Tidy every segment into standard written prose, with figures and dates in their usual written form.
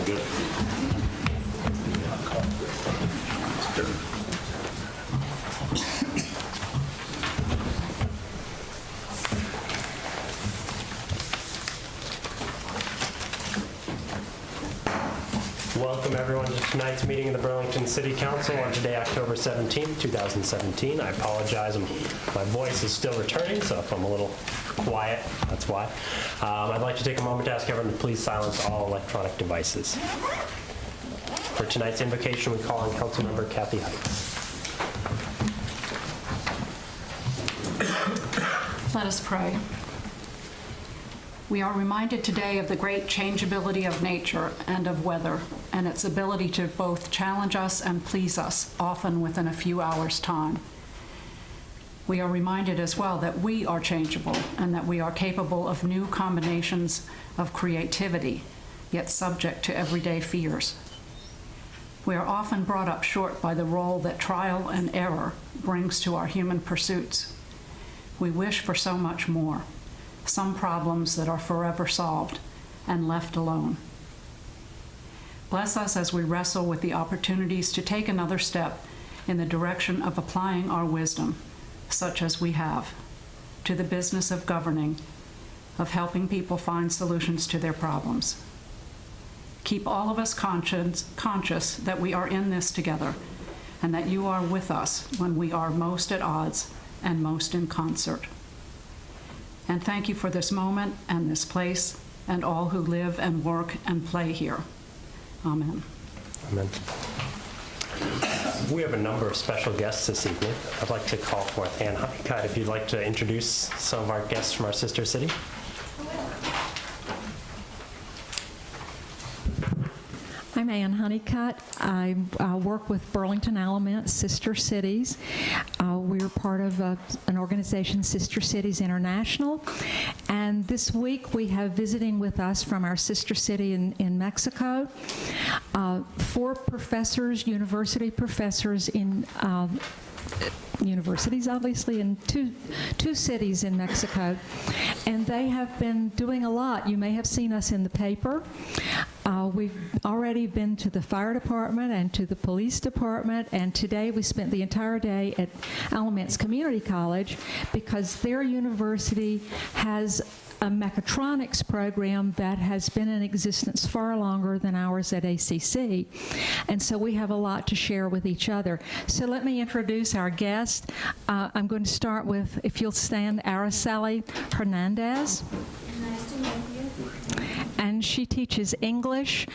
good. Welcome everyone to tonight's meeting of the Burlington City Council on today, October 17th, 2017. I apologize, my voice is still returning, so if I'm a little quiet, that's why. I'd like to take a moment to ask everyone to please silence all electronic devices. For tonight's invocation, we call on Councilmember Kathy Heights. Let us pray. We are reminded today of the great changeability of nature and of weather, and its ability to both challenge us and please us, often within a few hours' time. We are reminded as well that we are changeable and that we are capable of new combinations of creativity, yet subject to everyday fears. We are often brought up short by the role that trial and error brings to our human pursuits. We wish for so much more. Some problems that are forever solved and left alone. Bless us as we wrestle with the opportunities to take another step in the direction of applying our wisdom, such as we have, to the business of governing, of helping people find solutions to their problems. Keep all of us conscious that we are in this together and that you are with us when we are most at odds and most in concert. And thank you for this moment and this place and all who live and work and play here. Amen. Amen. We have a number of special guests this evening. I'd like to call forth Ann Honeycutt, if you'd like to introduce some of our guests from our sister city. I'm Ann Honeycutt. I work with Burlington Alamance Sister Cities. We're part of an organization, Sister Cities International. And this week we have visiting with us from our sister city in Mexico, 4 professors, university professors in universities, obviously, in two cities in Mexico. And they have been doing a lot. You may have seen us in the paper. We've already been to the fire department and to the police department, and today we spent the entire day at Alamance Community College because their university has a mechatronics program that has been in existence far longer than ours at ACC. And so we have a lot to share with each other. So let me introduce our guest. I'm going to start with, if you'll stand, Araceli Hernandez. Nice to meet you. And she teaches English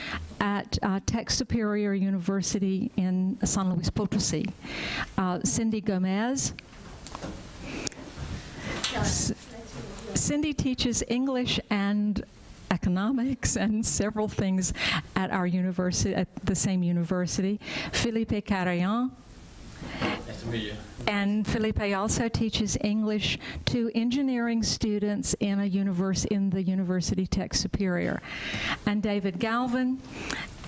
at Tech Superior University in San Luis Potosí. Cindy Gomez. Cindy teaches English and economics and several things at our university, at the same university. Felipe Carrion. Nice to meet you. And Felipe also teaches English to engineering students in the University Tech Superior. And David Galvin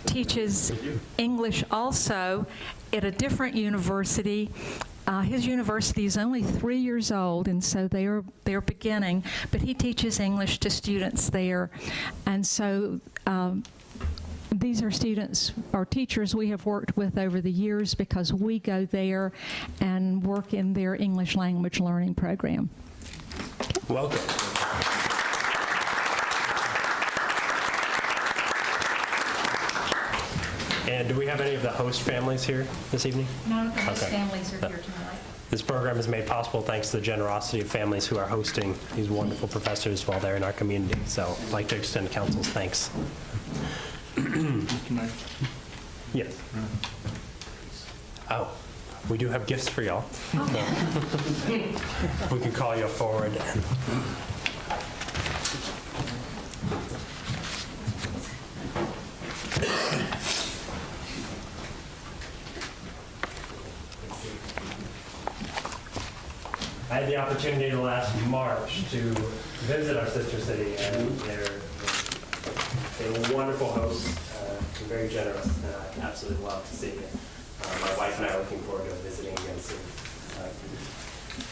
teaches English also at a different university. His university is only 3 years old, and so they're beginning, but he teaches English to students there. And so these are students or teachers we have worked with over the years because we go there and work in their English language learning program. Welcome. And do we have any of the host families here this evening? None of the host Okay. families are here tonight. This program is made possible thanks to the generosity of families who are hosting these wonderful professors while they're in our community. So I'd like to extend council's thanks. Yes. Oh, we do have gifts for y'all. We can call you forward. I had the opportunity last March to visit our sister city, and they're wonderful hosts, very generous, and I absolutely love to see it. My wife and I are looking forward to visiting again soon.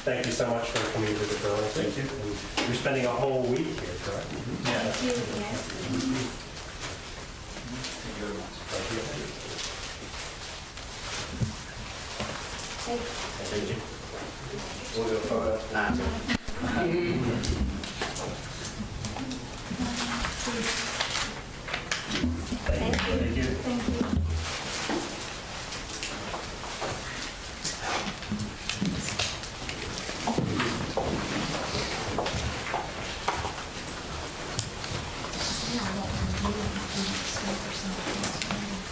Thank you so much for coming to visit Burlington. Thank you. And you're spending a whole week here, correct? Yeah. Yes. Thank you. We'll do a photo after. Thank you. Thank you.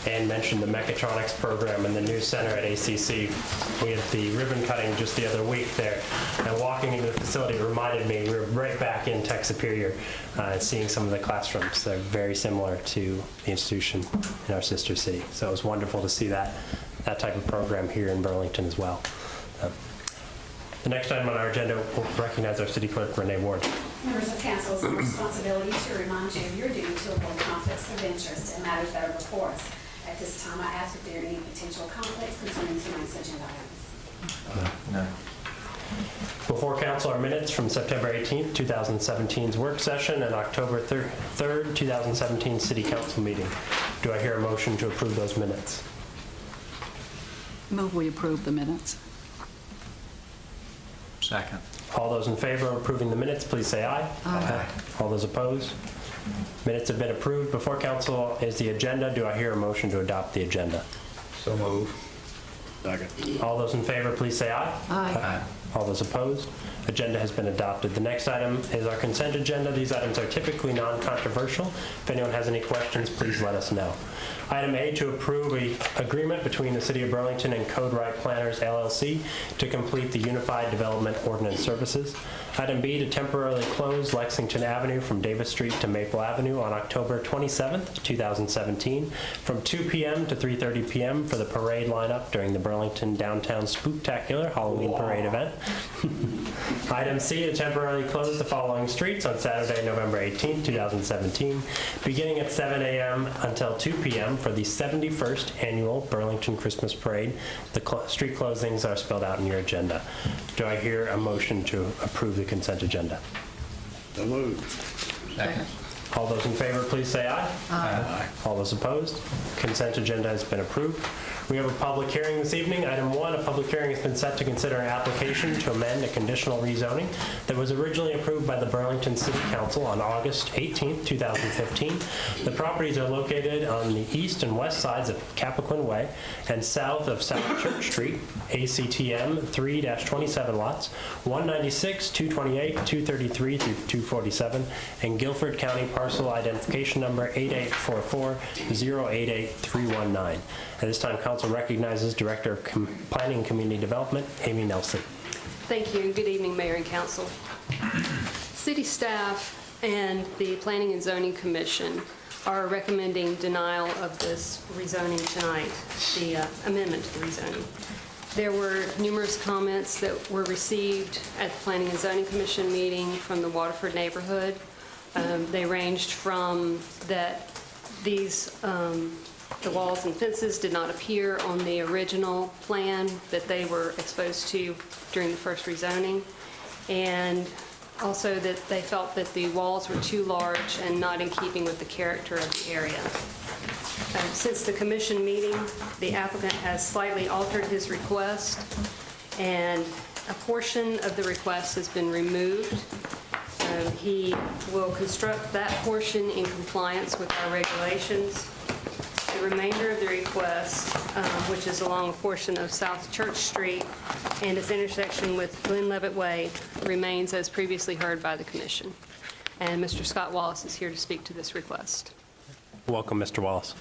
Ann mentioned the mechatronics program and the new center at ACC. We had the ribbon cutting just the other week there, and walking into the facility reminded me we were right back in Tech Superior, seeing some of the classrooms. They're very similar to the institution in our sister city. So it was wonderful to see that type of program here in Burlington as well. The next item on our agenda will recognize our city clerk, Renee Ward. Members of council, it's my responsibility to remind you of your duty to avoid conflicts of interest in matters that are before us. At this time, I ask if there are any potential conflicts concerning tonight's agenda items. No. Before council are minutes from September 18th, 2017's work session and October 3rd, 2017 city council meeting. Do I hear a motion to approve those minutes? Move we approve the minutes. Second. All those in favor of approving the minutes, please say aye. Aye. All those opposed? Minutes have been approved. Before council is the agenda. Do I hear a motion to adopt the agenda? So move. Second. All those in favor, please say aye. Aye. All those opposed? Agenda has been adopted. The next item is our consent agenda. These items are typically non-controversial. If anyone has any questions, please let us know. Item A, to approve an agreement between the City of Burlington and Code Right Planners, LLC, to complete the Unified Development Ordinance Services. Item B, to temporarily close Lexington Avenue from Davis Street to Maple Avenue on October 27th, 2017, from 2 p.m. to 3:30 p.m. for the parade lineup during the Burlington Downtown Spooktacular Halloween Parade event. Item C, to temporarily close the following streets on Saturday, November 18th, 2017, beginning at 7 a.m. until 2 p.m. for the 71st Annual Burlington Christmas Parade. The street closings are spelled out in your agenda. Do I hear a motion to approve the consent agenda? So moved. Second. All those in favor, please say aye. Aye. All those opposed? Consent agenda has been approved. We have a public hearing this evening. Item 1, a public hearing has been set to consider an application to amend a conditional rezoning that was originally approved by the Burlington City Council on August 18, 2015. The properties are located on the east and west sides of Cappoquin Way and south of South Church Street, ACTM 3-27 lots, 196, 228, 233 through 247, and Guilford County parcel identification number 8844088319. At this time, council recognizes Director of Planning and Community Development, Amy Nelson. Thank you, and good evening, Mayor and Council. City staff and the Planning and Zoning Commission are recommending denial of this rezoning tonight, the amendment to the rezoning. There were numerous comments that were received at the Planning and Zoning Commission meeting from the Waterford neighborhood. They ranged from that these the walls and fences did not appear on the original plan that they were exposed to during the first rezoning, and also that they felt that the walls were too large and not in keeping with the character of the area. Since the commission meeting, the applicant has slightly altered his request, and a portion of the request has been removed. He will construct that portion in compliance with our regulations. The remainder of the request, which is along a portion of South Church Street and its intersection with Glen Levitt Way, remains as previously heard by the commission. And Mr. Scott Wallace is here to speak to this request. Welcome, Mr. Wallace.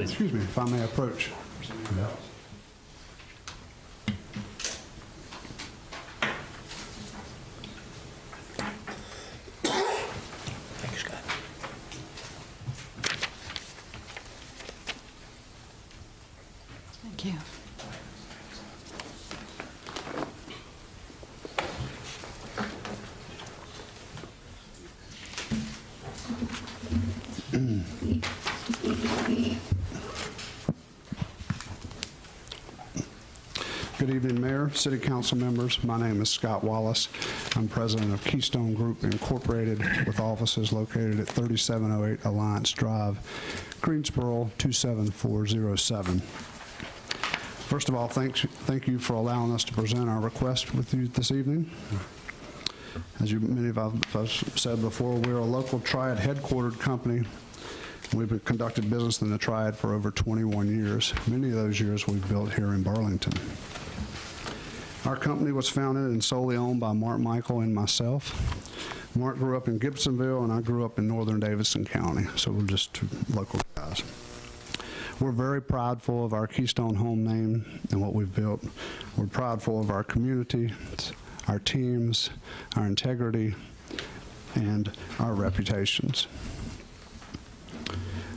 Excuse me, if I may approach. Thanks, Scott. Thank you. Good Good evening, Mayor, City Council members. My name is Scott Wallace. I'm president of Keystone Group Incorporated with offices located at 3708 Alliance Drive, Greensboro 27407. First of all, thank you for allowing us to present our request with you this evening. As many of us said before, we're a local Triad headquartered company. We've conducted business in the Triad for over 21 years. Many of those years we've built here in Burlington. Our company was founded and solely owned by Mark Michael and myself. Mark grew up in Gibsonville, and I grew up in northern Davidson County, so we're just two local guys. We're very prideful of our Keystone home name and what we've built. We're prideful of our community, our teams, our integrity, and our reputations.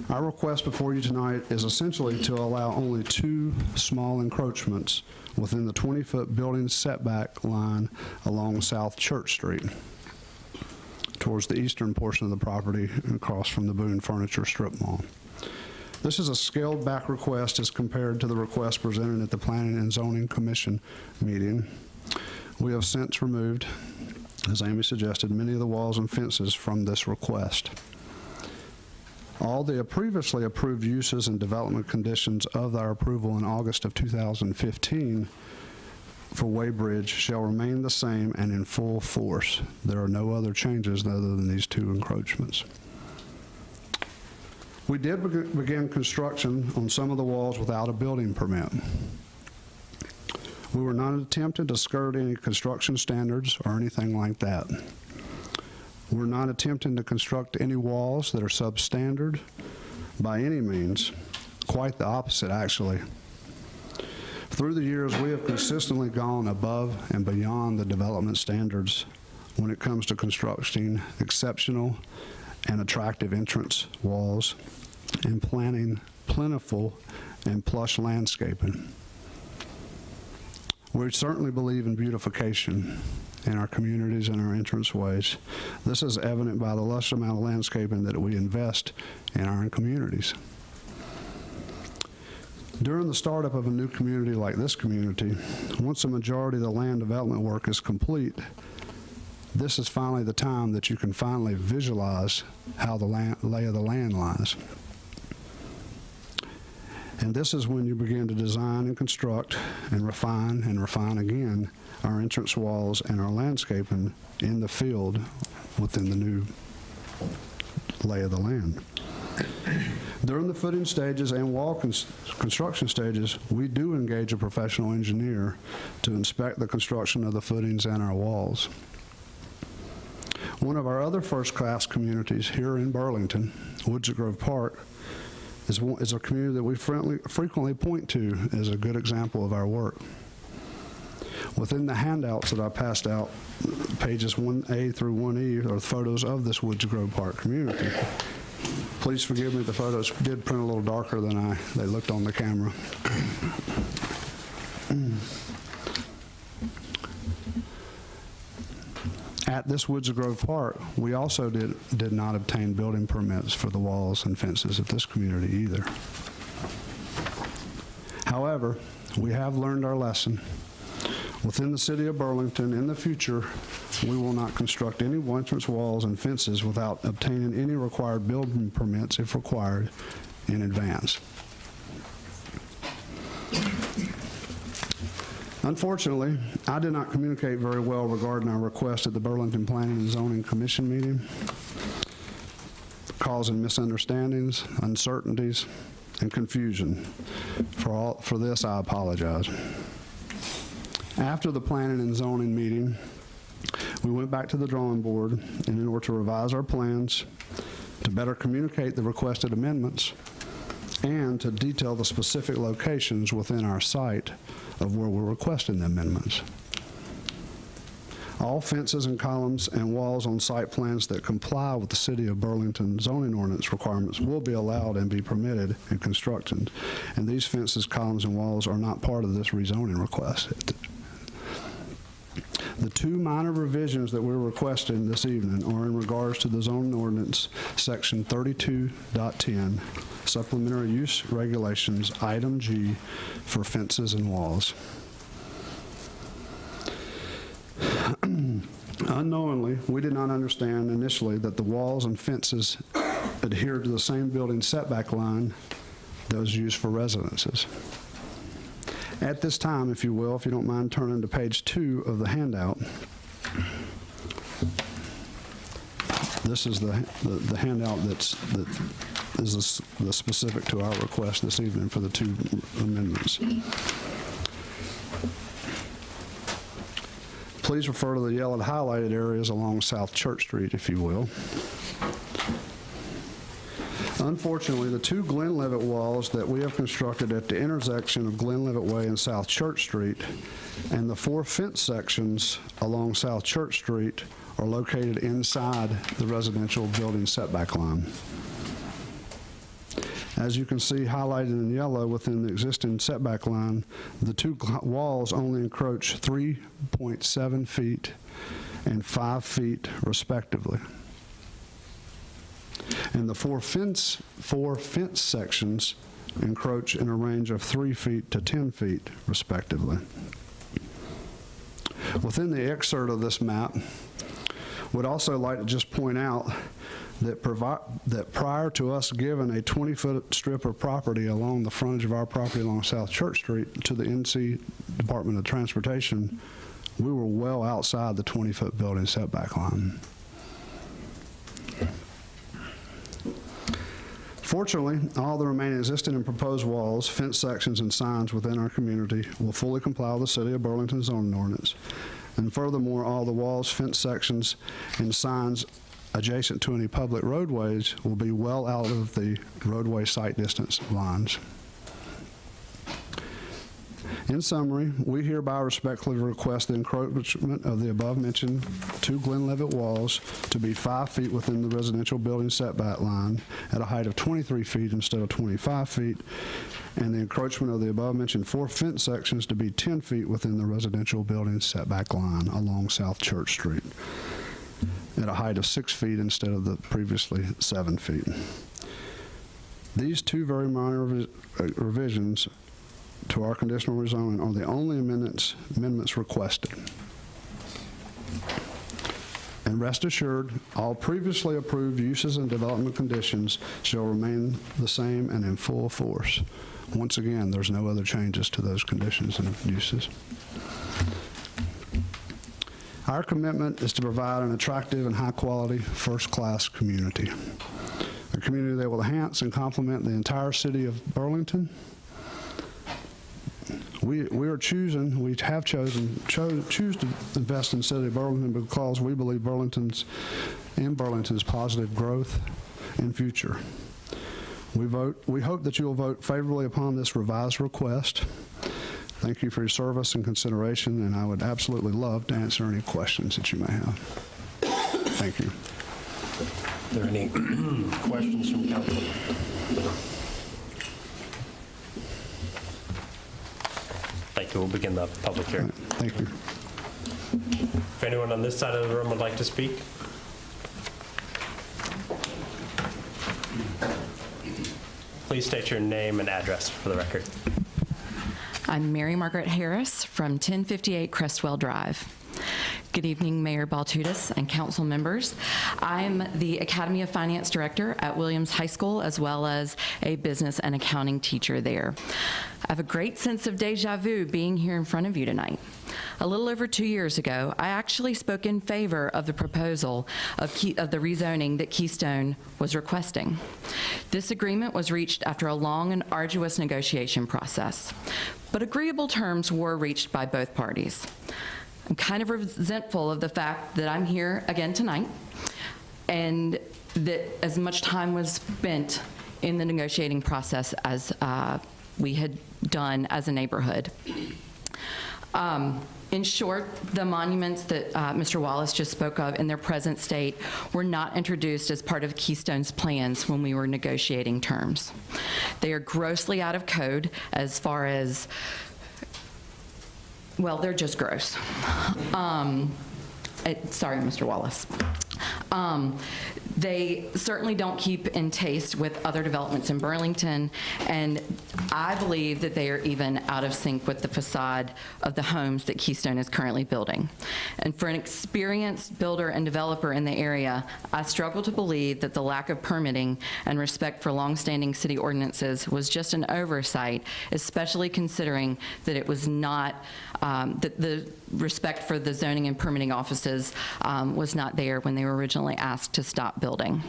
Our request before you tonight is essentially to allow only 2 small encroachments within the 20-foot building setback line along South Church Street towards the eastern portion of the property across from the Boone Furniture Strip Mall. This is a scaled back request as compared to the request presented at the Planning and Zoning Commission meeting. We have since removed, as Amy suggested, many of the walls and fences from this request. All the previously approved uses and development conditions of our approval in August of 2015 for Waybridge shall remain the same and in full force. There are no other changes other than these 2 encroachments. We did begin construction on some of the walls without a building permit. We were not attempting to skirt any construction standards or anything like that. We're not attempting to construct any walls that are substandard by any means. Quite the opposite, actually. Through the years, we have consistently gone above and beyond the development standards when it comes to constructing exceptional and attractive entrance walls and planning plentiful and plush landscaping. We certainly believe in beautification in our communities and our entranceways. This is evident by the lush amount of landscaping that we invest in our communities. During the startup of a new community like this community, once a majority of the land development work is complete, this is finally the time that you can finally visualize how the lay of the land lies. And this is when you begin to design and construct and refine again our entrance walls and our landscaping in the field within the new lay of the land. During the footing stages and wall construction stages, we do engage a professional engineer to inspect the construction of the footings and our walls. One of our other first-class communities here in Burlington, Woods Grove Park, is a community that we frequently point to as a good example of our work. Within the handouts that I passed out, pages 1A through 1E are photos of this Woods Grove Park community. Please forgive me, the photos did print a little darker than they looked on the camera. At this Woods Grove Park, we also did not obtain building permits for the walls and fences of this community either. However, we have learned our lesson. Within the city of Burlington, in the future, we will not construct any entrance walls and fences without obtaining any required building permits, if required, in advance. Unfortunately, I did not communicate very well regarding our request at the Burlington Planning and Zoning Commission meeting, causing misunderstandings, uncertainties, and confusion. For this, I apologize. After the Planning and Zoning meeting, we went back to the drawing board, and in order to revise our plans, to better communicate the requested amendments, and to detail the specific locations within our site of where we're requesting the amendments. All fences and columns and walls on site plans that comply with the City of Burlington zoning ordinance requirements will be allowed and be permitted in construction. And these fences, columns, and walls are not part of this rezoning request. The 2 minor revisions that we're requesting this evening are in regards to the zoning ordinance, section 32.10, supplementary use regulations, item G, for fences and walls. Unknowingly, we did not understand initially that the walls and fences adhered to the same building setback line that was used for residences. At this time, if you will, if you don't mind turning to page 2 of the handout, this is the handout that is the specific to our request this evening for the 2 amendments. Please refer to the yellow highlighted areas along South Church Street, if you will. Unfortunately, the 2 Glenlivet walls that we have constructed at the intersection of Glenlivet Way and South Church Street and the 4 fence sections along South Church Street are located inside the residential building setback line. As you can see highlighted in yellow within the existing setback line, the 2 walls only encroach 3.7 feet and 5 feet respectively. And the 4 fence sections encroach in a range of 3 feet to 10 feet respectively. Within the excerpt of this map, would also like to just point out that prior to us giving a 20-foot strip of property along the frontage of our property along South Church Street to the NC Department of Transportation, we were well outside the 20-foot building setback line. Fortunately, all the remaining existing and proposed walls, fence sections, and signs within our community will fully comply with the City of Burlington zoning ordinance. And furthermore, all the walls, fence sections, and signs adjacent to any public roadways will be well out of the roadway sight distance lines. In summary, we hereby respectfully request the encroachment of the above-mentioned 2 Glenlivet walls to be 5 feet within the residential building setback line at a height of 23 feet instead of 25 feet, and the encroachment of the above-mentioned 4 fence sections to be 10 feet within the residential building setback line along South Church Street at a height of 6 feet instead of the previously 7 feet. These 2 very minor revisions to our conditional rezoning are the only amendments requested. And rest assured, all previously approved uses and development conditions shall remain the same and in full force. Once again, there's no other changes to those conditions and uses. Our commitment is to provide an attractive and high-quality, first-class community. A community that will enhance and complement the entire city of Burlington. We choose to invest in the city of Burlington because we believe Burlington's positive growth and future. We hope that you will vote favorably upon this revised request. Thank you for your service and consideration, and I would absolutely love to answer any questions that you may have. Thank you. Are there any questions from council? Thank you. We'll begin the public hearing. Thank you. If anyone on this side of the room would like to speak. Please state your name and address for the record. I'm Mary Margaret Harris from 1058 Crestwell Drive. Good evening, Mayor Baltutis and council members. I'm the Academy of Finance Director at Williams High School, as well as a business and accounting teacher there. I have a great sense of deja vu being here in front of you tonight. A little over 2 years ago, I actually spoke in favor of the proposal of the rezoning that Keystone was requesting. This agreement was reached after a long and arduous negotiation process, but agreeable terms were reached by both parties. I'm kind of resentful of the fact that I'm here again tonight and that as much time was spent in the negotiating process as we had done as a neighborhood. In short, the monuments that Mr. Wallace just spoke of in their present state were not introduced as part of Keystone's plans when we were negotiating terms. They are grossly out of code as far as, well, they're just gross. Sorry, Mr. Wallace. They certainly don't keep in taste with other developments in Burlington, and I believe that they are even out of sync with the facade of the homes that Keystone is currently building. And for an experienced builder and developer in the area, I struggle to believe that the lack of permitting and respect for longstanding city ordinances was just an oversight, especially considering that it was not, that the respect for the zoning and permitting offices was not there when they were originally asked to stop building.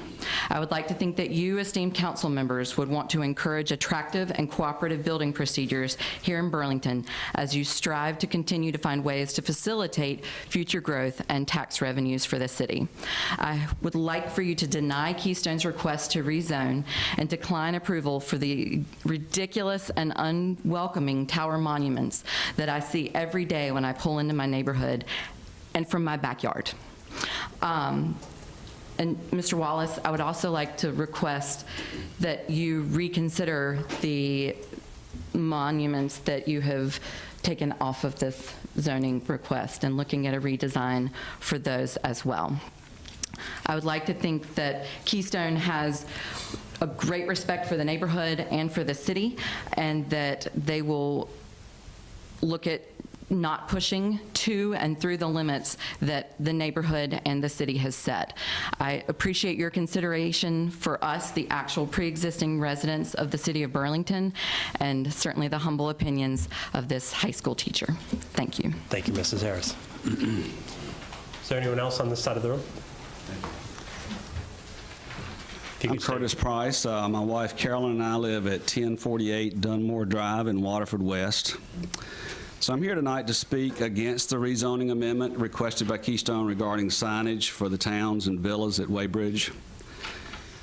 I would like to think that you, esteemed council members, would want to encourage attractive and cooperative building procedures here in Burlington as you strive to continue to find ways to facilitate future growth and tax revenues for the city. I would like for you to deny Keystone's request to rezone and decline approval for the ridiculous and unwelcoming tower monuments that I see every day when I pull into my neighborhood and from my backyard. And Mr. Wallace, I would also like to request that you reconsider the monuments that you have taken off of this zoning request and looking at a redesign for those as well. I would like to think that Keystone has a great respect for the neighborhood and for the city, and that they will look at not pushing to and through the limits that the neighborhood and the city has set. I appreciate your consideration for us, the actual pre-existing residents of the city of Burlington, and certainly the humble opinions of this high school teacher. Thank you. Thank you, Mrs. Harris. Is there anyone else on this side of the room? I'm Curtis Price. My wife Carolyn and I live at 1048 Dunmore Drive in Waterford West. So I'm here tonight to speak against the rezoning amendment requested by Keystone regarding signage for the towns and villas at Weybridge.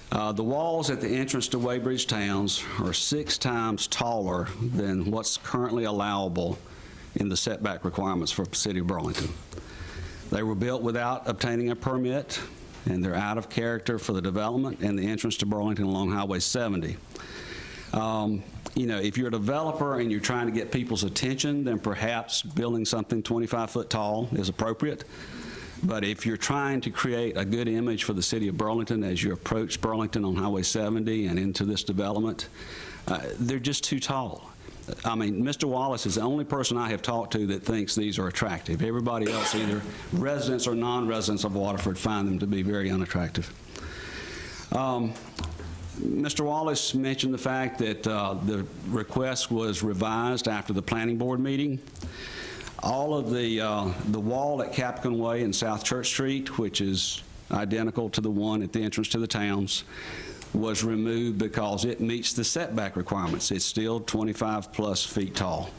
The walls at the entrance to Weybridge Towns are 6 times taller than what's currently allowable in the setback requirements for the city of Burlington. They were built without obtaining a permit, and they're out of character for the development and the entrance to Burlington along Highway 70. You know, if you're a developer and you're trying to get people's attention, then perhaps building something 25 foot tall is appropriate. But if you're trying to create a good image for the city of Burlington as you approach Burlington on Highway 70 and into this development, they're just too tall. I mean, Mr. Wallace is the only person I have talked to that thinks these are attractive. Everybody else, either residents or non-residents of Waterford, find them to be very unattractive. Mr. Wallace mentioned the fact that the request was revised after the planning board meeting. All of the wall at Capcom Way and South Church Street, which is identical to the one at the entrance to the towns, was removed because it meets the setback requirements. It's still 25+ feet tall.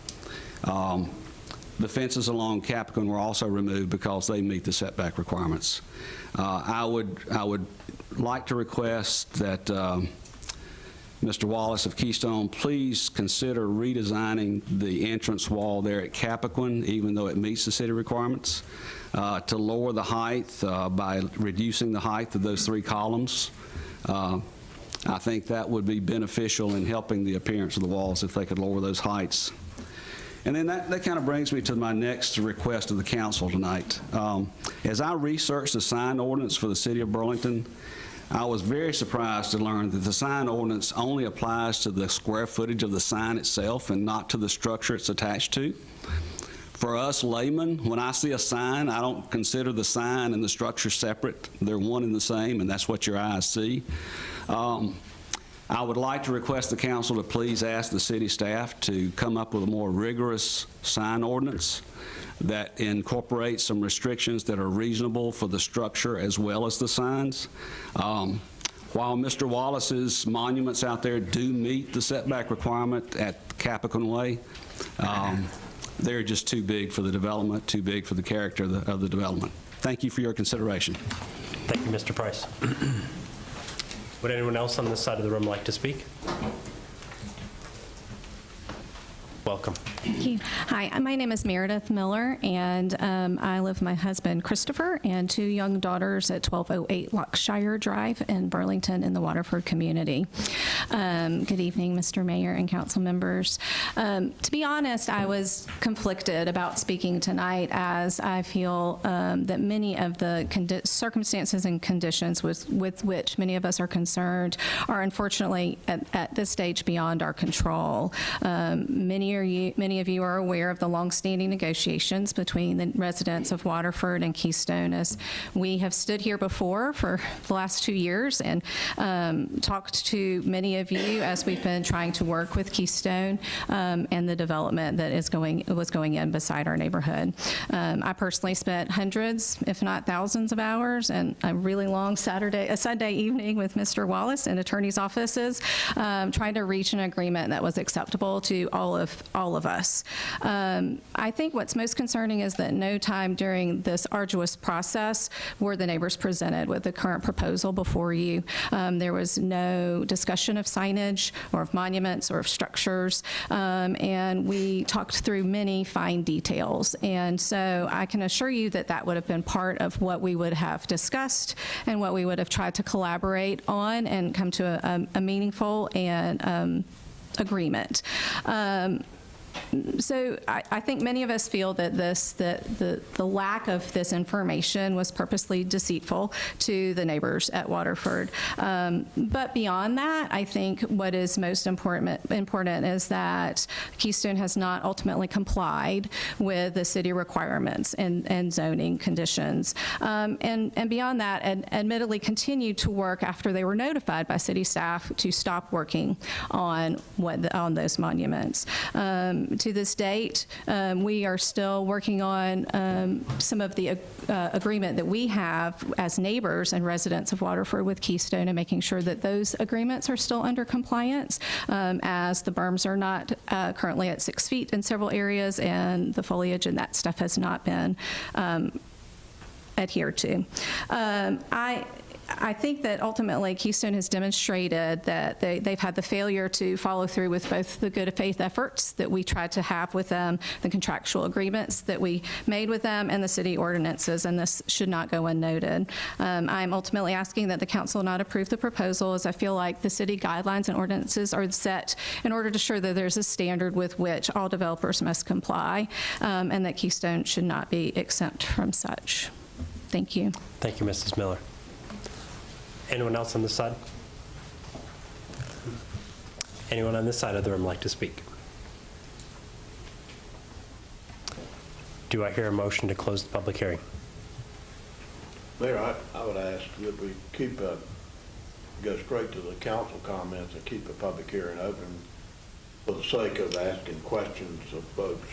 The fences along Capcom were also removed because they meet the setback requirements. I would like to request that Mr. Wallace of Keystone please consider redesigning the entrance wall there at Cappoquin, even though it meets the city requirements, to lower the height by reducing the height of those 3 columns. I think that would be beneficial in helping the appearance of the walls if they could lower those heights. And then that kind of brings me to my next request of the council tonight. As I researched the sign ordinance for the city of Burlington, I was very surprised to learn that the sign ordinance only applies to the square footage of the sign itself and not to the structure it's attached to. For us laymen, when I see a sign, I don't consider the sign and the structure separate. They're one and the same, and that's what your eyes see. I would like to request the council to please ask the city staff to come up with a more rigorous sign ordinance that incorporates some restrictions that are reasonable for the structure as well as the signs. While Mr. Wallace's monuments out there do meet the setback requirement at Cappoquin Way, they're just too big for the development, too big for the character of the development. Thank you for your consideration. Thank you, Mr. Price. Would anyone else on this side of the room like to speak? Welcome. Thank you. Hi, my name is Meredith Miller, and I live with my husband, Christopher, and 2 young daughters at 1208 Lockshire Drive in Burlington in the Waterford community. Good evening, Mr. Mayor and council members. To be honest, I was conflicted about speaking tonight, as I feel that many of the circumstances and conditions with which many of us are concerned are unfortunately at this stage beyond our control. Many of you are aware of the longstanding negotiations between the residents of Waterford and Keystone, as we have stood here before for the last 2 years and talked to many of you as we've been trying to work with Keystone and the development that was going in beside our neighborhood. I personally spent hundreds, if not thousands of hours and a really long Sunday evening with Mr. Wallace in attorney's offices trying to reach an agreement that was acceptable to all of us. I think what's most concerning is that no time during this arduous process were the neighbors presented with the current proposal before you. There was no discussion of signage or of monuments or of structures, and we talked through many fine details. And so I can assure you that that would have been part of what we would have discussed and what we would have tried to collaborate on and come to a meaningful and agreement. So I think many of us feel that the lack of this information was purposely deceitful to the neighbors at Waterford. But beyond that, I think what is most important is that Keystone has not ultimately complied with the city requirements and zoning conditions. And beyond that, admittedly continued to work after they were notified by city staff to stop working on those monuments. To this date, we are still working on some of the agreement that we have as neighbors and residents of Waterford with Keystone, and making sure that those agreements are still under compliance, as the berms are not currently at 6 feet in several areas, and the foliage and that stuff has not been adhered to. I think that ultimately Keystone has demonstrated that they've had the failure to follow through with both the good faith efforts that we tried to have with them, the contractual agreements that we made with them, and the city ordinances, and this should not go unnoted. I'm ultimately asking that the council not approve the proposal, as I feel like the city guidelines and ordinances are set in order to ensure that there's a standard with which all developers must comply, and that Keystone should not be exempt from such. Thank you. Thank you, Mrs. Miller. Anyone else on this side? Anyone on this side of the room like to speak? Do I hear a motion to close the public hearing? Mayor, I would ask that we go straight to the council comments and keep the public hearing open for the sake of asking questions of folks.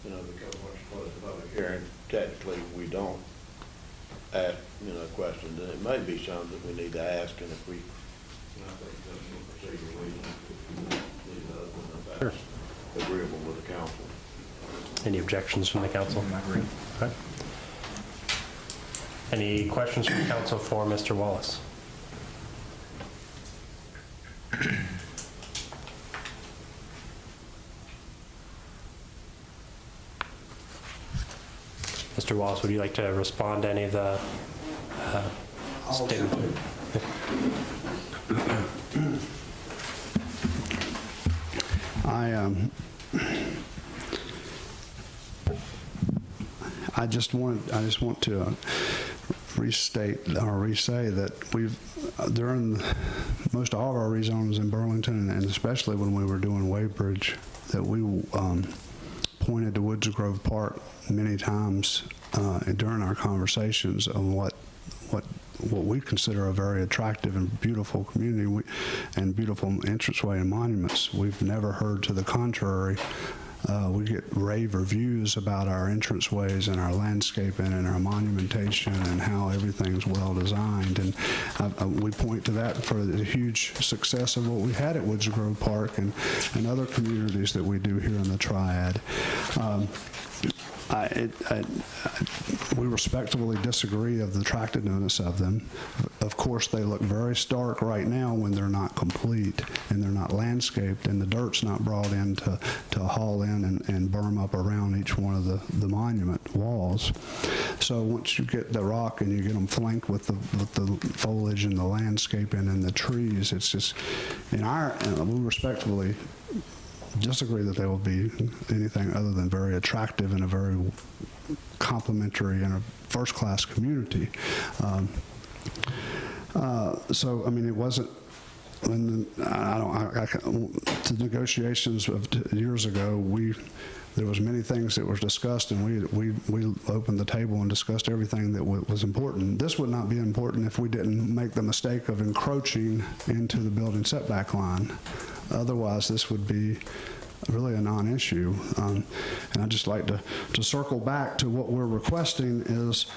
You know, because once you close the public hearing, technically we don't ask, questions, and it may be something that we need to ask, and if we, I think that's a procedure we need to open if that's agreeable with the council. Any objections from the council? I agree. Okay. Any questions from the council for Mr. Wallace? Mr. Wallace, would you like to respond to any of the statements? I just want to restate or re-say that during most all of our rezonings in Burlington, and especially when we were doing Waybridge, that we pointed to Woods Grove Park many times during our conversations on what we consider a very attractive and beautiful community and beautiful entranceway and monuments. We've never heard to the contrary. We get rave reviews about our entranceways and our landscaping and our monumentation and how everything's well designed. And we point to that for the huge success of what we had at Woods Grove Park and other communities that we do here in the Triad. We respectfully disagree of the attractiveness of them. Of course, they look very stark right now when they're not complete and they're not landscaped and the dirt's not brought in to haul in and berm up around each one of the monument walls. So once you get the rock and you get them flanked with the foliage and the landscaping and the trees, it's just, we respectfully disagree that they will be anything other than very attractive and a very complimentary and a first-class community. So, I mean, it wasn't, the negotiations of years ago, there was many things that were discussed, and we opened the table and discussed everything that was important. This would not be important if we didn't make the mistake of encroaching into the building setback line. Otherwise, this would be really a non-issue. And I'd just like to circle back to what we're requesting is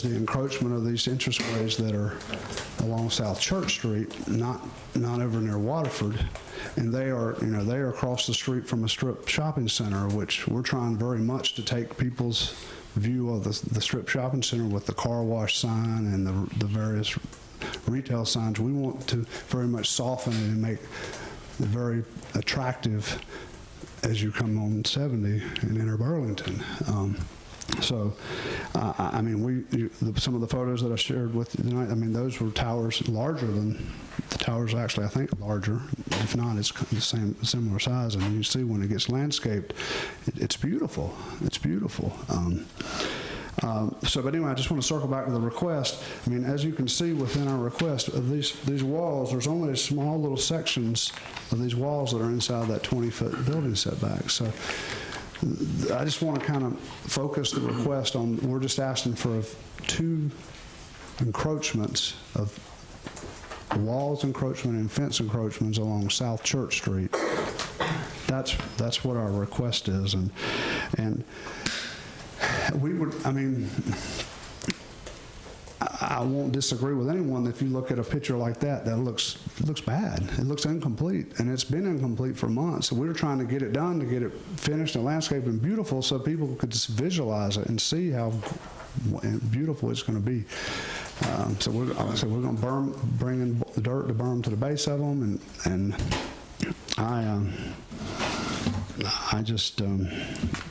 the encroachment of these entranceways that are along South Church Street, not over near Waterford. And they are across the street from a strip shopping center, which we're trying very much to take people's view of the strip shopping center with the car wash sign and the various retail signs. We want to very much soften it and make it very attractive as you come on 70 and enter Burlington. I mean, some of the photos that I shared with you tonight, I mean, those were towers larger than the towers, actually, I think, larger. If not, it's the similar size. And you see when it gets landscaped, it's beautiful. It's beautiful. But anyway, I just want to circle back to the request. I mean, as you can see within our request, of these walls, there's only small little sections of these walls that are inside that 20-foot building setback. So I just want to kind of focus the request on, we're just asking for 2 encroachments of walls encroachment and fence encroachments along South Church Street. That's what our request is. And we would, I mean, I won't disagree with anyone if you look at a picture like that looks bad. It looks incomplete, and it's been incomplete for months. So we were trying to get it done, to get it finished and landscaped and beautiful so people could just visualize it and see how beautiful it's going to be. So we're going to bring in the dirt to berm to the base of them, and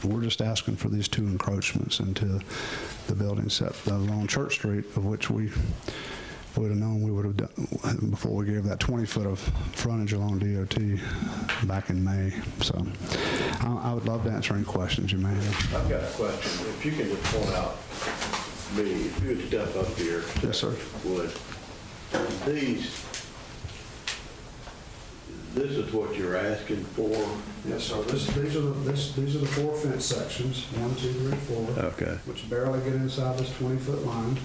we're just asking for these 2 encroachments into the building set along Church Street, of which we would have known we would have done before we gave that 20-foot of frontage along DOT back in May. So I would love to answer any questions you may have. I've got a question. If you can just point out me, if you would step up here. Yes, sir. Would this is what you're asking for? Yes, sir. These are the 4 fence sections, 1, 2, 3, 4. Okay. Which barely get inside this 20-foot line.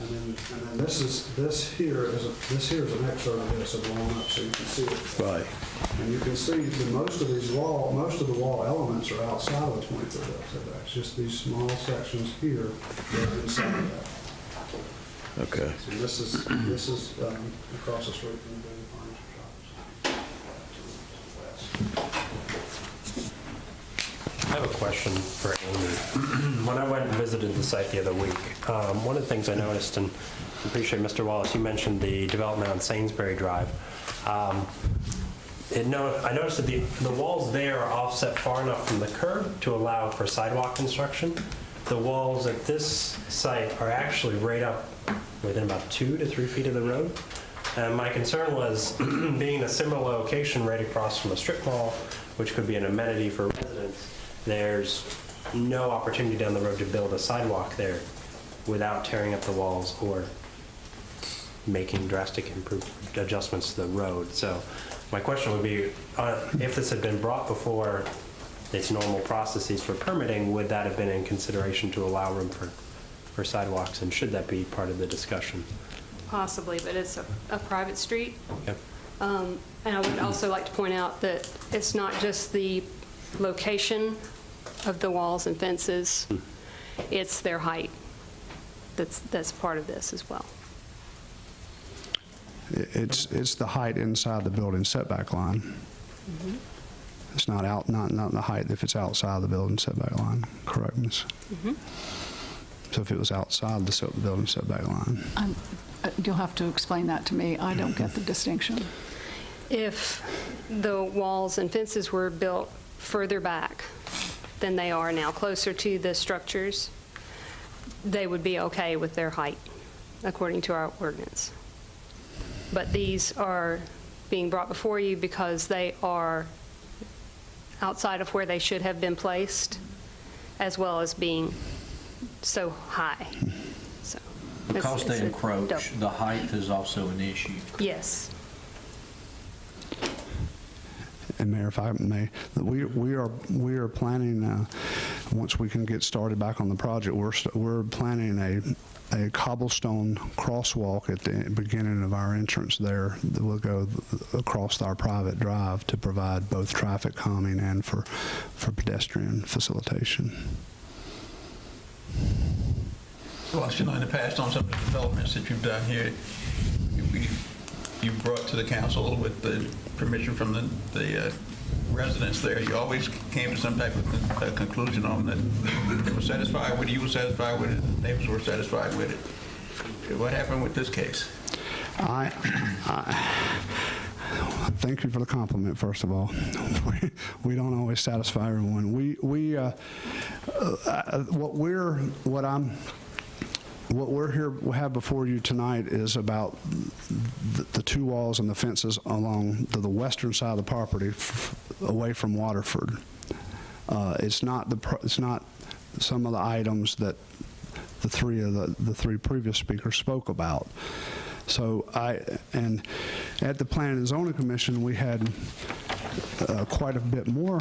And then this here is an excerpt of this, blown up so you can see it. Right. And you can see that most of the wall elements are outside of the 20-foot setback. It's just these small sections here that are inside of that. Okay. So this is across the street from the building furniture shop. I have a question for Amy. When I went and visited the site the other week, one of the things I noticed, and I appreciate Mr. Wallace, you mentioned the development on Sainsbury Drive. I noticed that the walls there are offset far enough from the curb to allow for sidewalk construction. The walls at this site are actually right up within about 2 to 3 feet of the road. And my concern was being a similar location right across from a strip mall, which could be an amenity for residents. There's no opportunity down the road to build a sidewalk there without tearing up the walls or making drastic adjustments to the road. So my question would be, if this had been brought before its normal processes for permitting, would that have been in consideration to allow room for sidewalks, and should that be part of the discussion? Possibly, but it's a private street. Yep. And I would also like to point out that it's not just the location of the walls and fences, it's their height. That's part of this as well. It's the height inside the building setback line. It's not the height if it's outside the building setback line, correct, Ms.? So if it was outside the building setback line. You'll have to explain that to me. I don't get the distinction. If the walls and fences were built further back than they are now, closer to the structures, they would be okay with their height, according to our ordinance. But these are being brought before you because they are outside of where they should have been placed, as well as being so high. So Because they it's a encroach, double. the height is also an issue. Yes. And Mayor, if I may, we are planning, once we can get started back on the project, we're planning a cobblestone crosswalk at the beginning of our entrance there that will go across our private drive to provide both traffic calming and for pedestrian facilitation. Well, you know, in the past on some of the developments that you've done here, you brought to the council with the permission from the residents there, you always came to some type of conclusion on that they were satisfied with it, you were satisfied with it, the neighbors were satisfied with it. What happened with this case? I thank you for the compliment, first of all. We don't always satisfy everyone. What we're here have before you tonight is about the two walls and the fences along the western side of the property away from Waterford. It's not some of the items that the three previous speakers spoke about. So and at the Planning and Zoning Commission, we had quite a bit more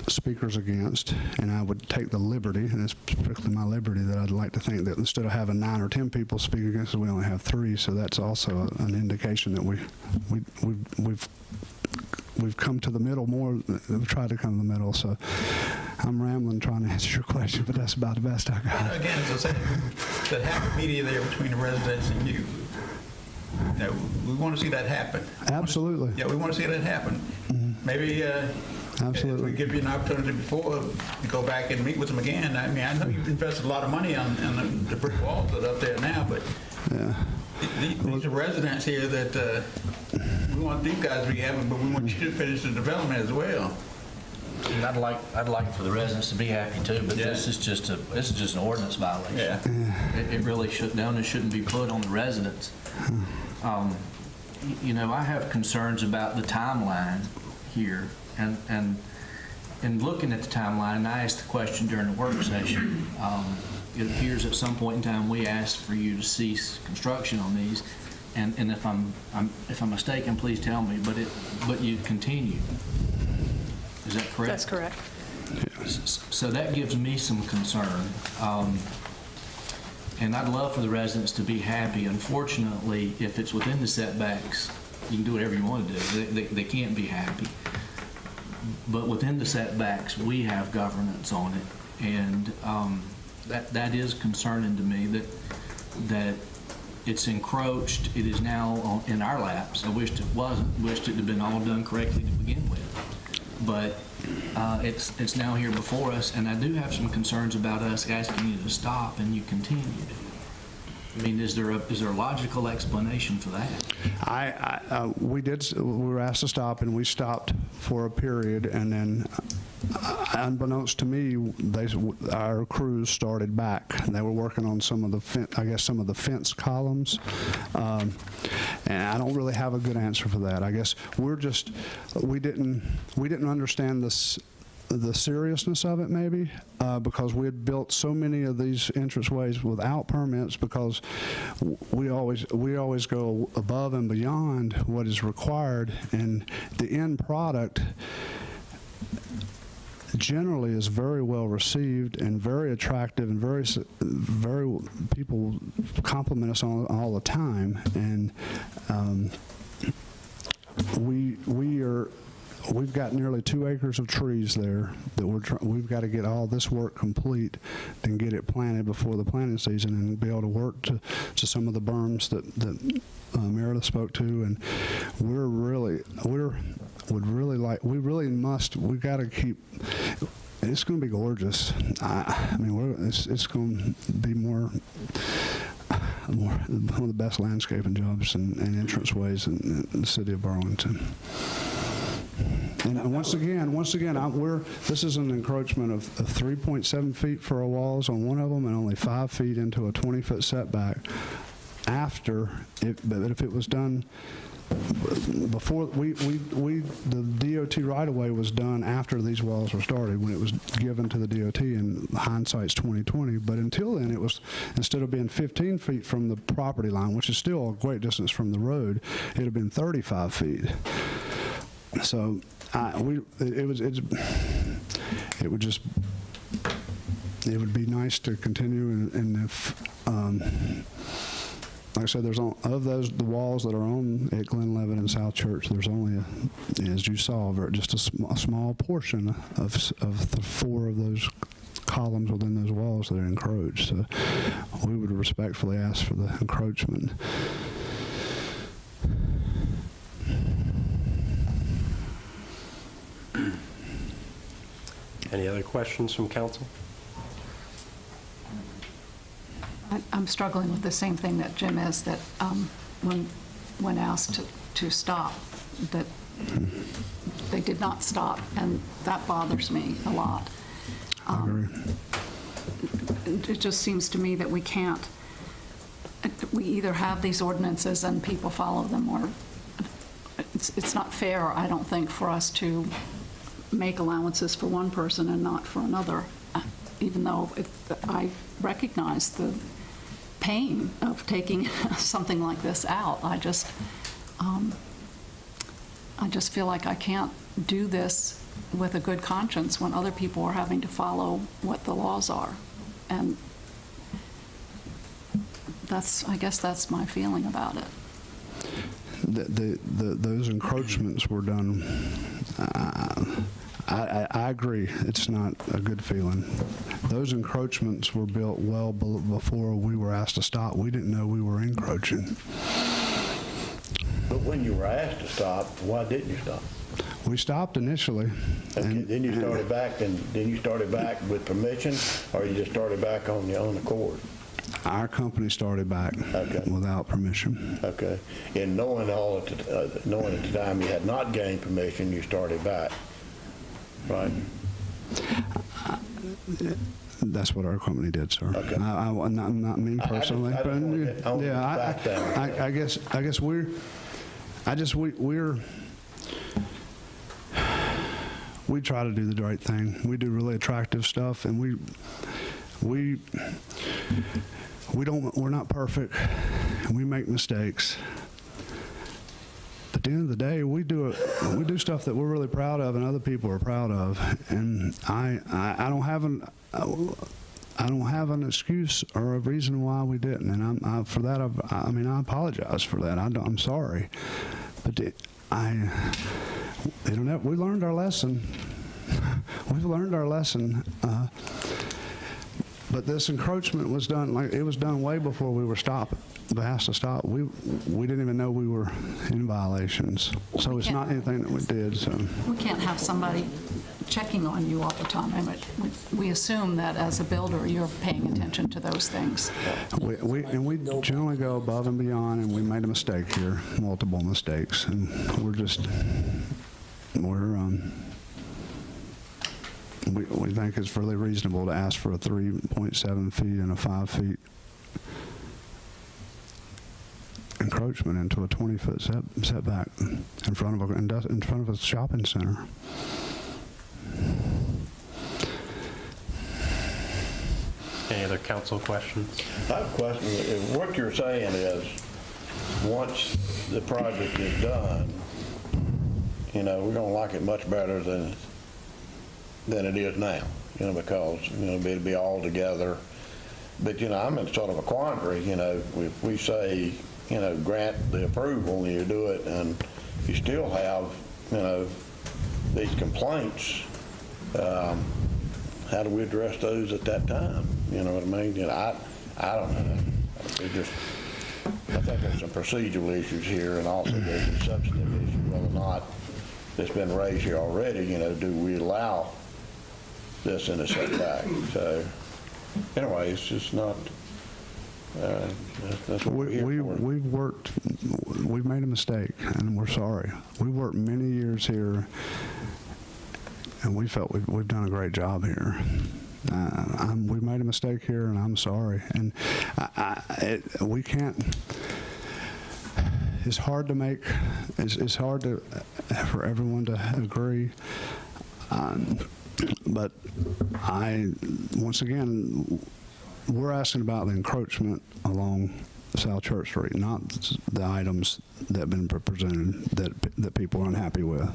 speakers against, and I would take the liberty, and it's strictly my liberty, that I'd like to think that instead of having 9 or 10 people speak against it, we only have 3. So that's also an indication that we've come to the middle more. We've tried to come to the middle. So I'm rambling trying to answer your question, but that's about the best I got. Again, as I said, that happy media there between the residents and you. You know, we want to see that happen. Absolutely. We want to see that happen. Maybe Absolutely. if we give you an opportunity before to go back and meet with them again. I mean, I know you've invested a lot of money on the brick walls that are up there now, but these are residents here that we want these guys to be happy, but we want you to finish the development as well. And I'd like for the residents to be happy too, but this is just an ordinance violation. It really shouldn't be put on the residents. You know, I have concerns about the timeline here, and in looking at the timeline, I asked the question during the work session. It appears at some point in time we asked for you to cease construction on these, and if I'm mistaken, please tell me. But you continue. Is that correct? That's correct. So that gives me some concern. And I'd love for the residents to be happy. Unfortunately, if it's within the setbacks, you can do whatever you want to do. They can't be happy. But within the setbacks, we have governance on it. And that is concerning to me that it's encroached. It is now in our laps. I wished it wasn't. Wished it had been all done correctly to begin with. But it's now here before us, and I do have some concerns about us asking you to stop, and you continue. I mean, is there a logical explanation for that? We were asked to stop, and we stopped for a period, and then, unbeknownst to me, our crews started back. They were working on some of the fence columns, and I don't really have a good answer for that. I guess we didn't understand the seriousness of it, maybe, because we had built so many of these entranceways without permits, because we always go above and beyond what is required, and the end product generally is very well received and very attractive, and very people compliment us on all the time, and we've got nearly 2 acres of trees there that we've got to get all this work complete and get it planted before the planting season, and be able to work to some of the berms that Meredith spoke to. And would really like, we got to keep, it's going to be gorgeous. I mean, it's going to be one of the best landscaping jobs and entrance ways in the city of Burlington. And once again, this is an encroachment of 3.7 feet for our walls on one of them and only 5 feet into a 20-foot setback. But if it was done before, the DOT right-of-way was done after these walls were started, when it was given to the DOT, and hindsight's 20/20. But until then, it was, instead of being 15 feet from the property line, which is still a great distance from the road, it had been 35 feet. So it would be nice to continue, and if like I said, there's of those, the walls that are on at Glenlevitt and South Church, there's only as you saw, just a small portion of the 4 of those columns within those walls that are encroached. So we would respectfully ask for the encroachment. Any other questions from council? I'm struggling with the same thing that Jim is, that when asked to stop, that they did not stop, and that bothers me a lot. I agree. It just seems to me that we either have these ordinances and people follow them, or it's not fair, I don't think, for us to make allowances for one person and not for another, even though I recognize the pain of taking something like this out. I just feel like I can't do this with a good conscience when other people are having to follow what the laws are. And I guess that's my feeling about it. Those encroachments were done. I agree. It's not a good feeling. Those encroachments were built well before we were asked to stop. We didn't know we were encroaching. But when you were asked to stop, why didn't you stop? We stopped initially. Okay, then you started back, and then you started back with permission, or you just started back on your own accord? Our company started back without permission. Okay. And knowing at the time you had not gained permission, you started back, right? That's what our company did, sir. Okay. Not me personally, but yeah, I guess we try to do the right thing. We do really attractive stuff, and we're not perfect, and we make mistakes. But at the end of the day, we do stuff that we're really proud of, and other people are proud of. And I don't have an excuse or a reason why we didn't. And for that, I apologize for that. I'm sorry, but we learned our lesson. We've learned our lesson. But this encroachment was done, it was done way before we were asked to stop. We didn't even know we were in violations. So it's not anything that we did. So we can't have somebody checking on you all the time. I mean, we assume that as a builder, you're paying attention to those things. We generally go above and beyond, and we made a mistake here, multiple mistakes, and we think it's really reasonable to ask for a 3.7 feet and a 5 feet encroachment into a 20-foot setback in front of a shopping center. Any other council questions? I have a question. What you're saying is, once the project is done, we're going to like it much better than it is now, because, it'll be all together. But, I'm in sort of a quandary, if we say, grant the approval and you do it, and you still have, these complaints, how do we address those at that time? You know what I mean? I don't know. I think there's some procedural issues here, and also there's a substantive issue, whether or not that's been raised here already, do we allow this in a setback? So, anyway, it's just not, that's what we're here for. We've made a mistake, and we're sorry. We worked many years here, and we felt we've done a great job here. We made a mistake here, and I'm sorry. And we can't. It's hard to make. It's hard for everyone to agree. But once again, we're asking about the encroachment along South Church Street, not the items that have been presented that people are unhappy with.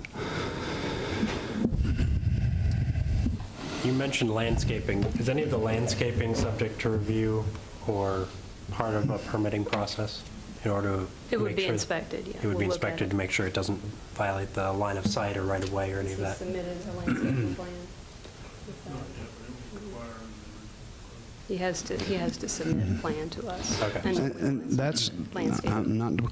You mentioned landscaping. Is any of the landscaping subject to review or part of a permitting process in order to It would make be sure inspected, yeah. It would be We'll look at inspected it. to make sure it doesn't violate the line of sight or right of way or any of that? Submitted a landscaping plan. He has to submit a plan to us. Okay. And that's, Landscaping. not to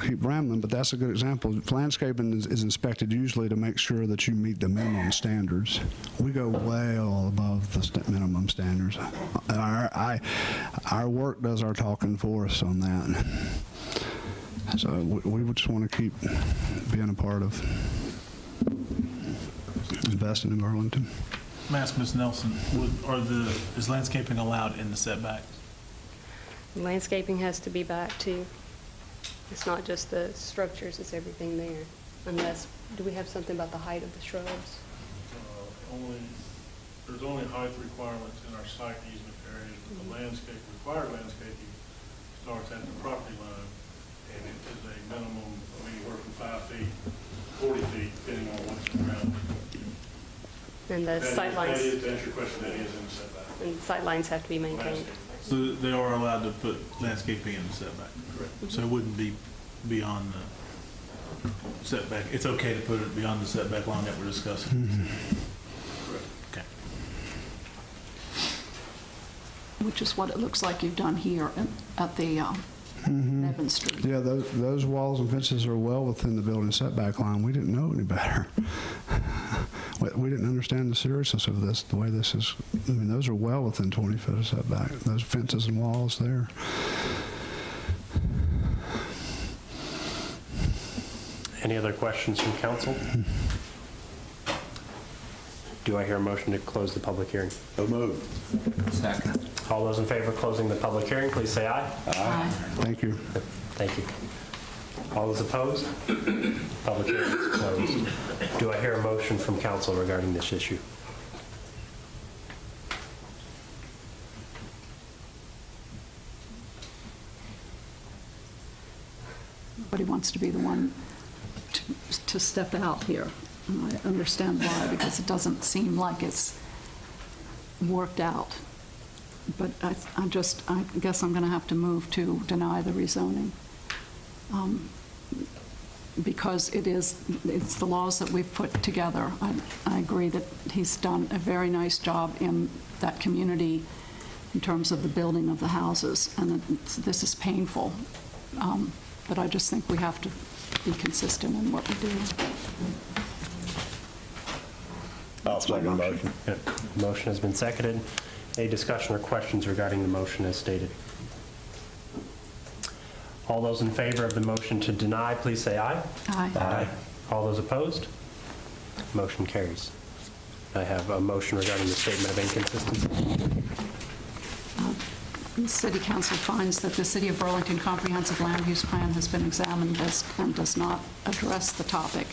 keep rambling, but that's a good example. Landscaping is inspected usually to make sure that you meet the minimum standards. We go way all above the minimum standards. Our work does our talking for us on that. So we would just want to keep being a part of investing in Burlington. May I ask Ms. Nelson, is landscaping allowed in the setback? Landscaping has to be back too. It's not just the structures, it's everything there. Unless, do we have something about the height of the shrubs? There's only height requirements in our site easement areas, but the required landscaping starts at the property line, and it is a minimum of anywhere from 5 feet, 40 feet, depending on what's around. And the sight lines, To answer your question, that is in the setback. and sight lines have to be maintained. So they are allowed to put landscaping in the setback? Correct. So it wouldn't be beyond the setback? It's okay to put it beyond the setback line that we're discussing? Correct. Okay. Which is what it looks like you've done here at the Evans Street. Yeah, those walls and fences are well within the building setback line. We didn't know any better. We didn't understand the seriousness of this, the way this is. I mean, those are well within 20 feet of setback, those fences and walls there. Any other questions from council? Do I hear a motion to close the public hearing? So moved. Second. All those in favor of closing the public hearing, please say aye. Aye. Thank you. Thank you. All those opposed? Public hearing is closed. Do I hear a motion from council regarding this issue? Nobody wants to be the one to step out here. And I understand why, because it doesn't seem like it's worked out. But I guess I'm going to have to move to deny the rezoning. Because it's the laws that we've put together. I agree that he's done a very nice job in that community in terms of the building of the houses, and this is painful. But I just think we have to be consistent in what we do. I'll second the motion. Okay. Motion has been seconded. Any discussion or questions regarding the motion as stated? All those in favor of the motion to deny, please say aye. Aye. Aye. All those opposed? Motion carries. I have a motion regarding the statement of inconsistency. The City Council finds that the City of Burlington Comprehensive Land Use Plan has been examined and does not address the topic.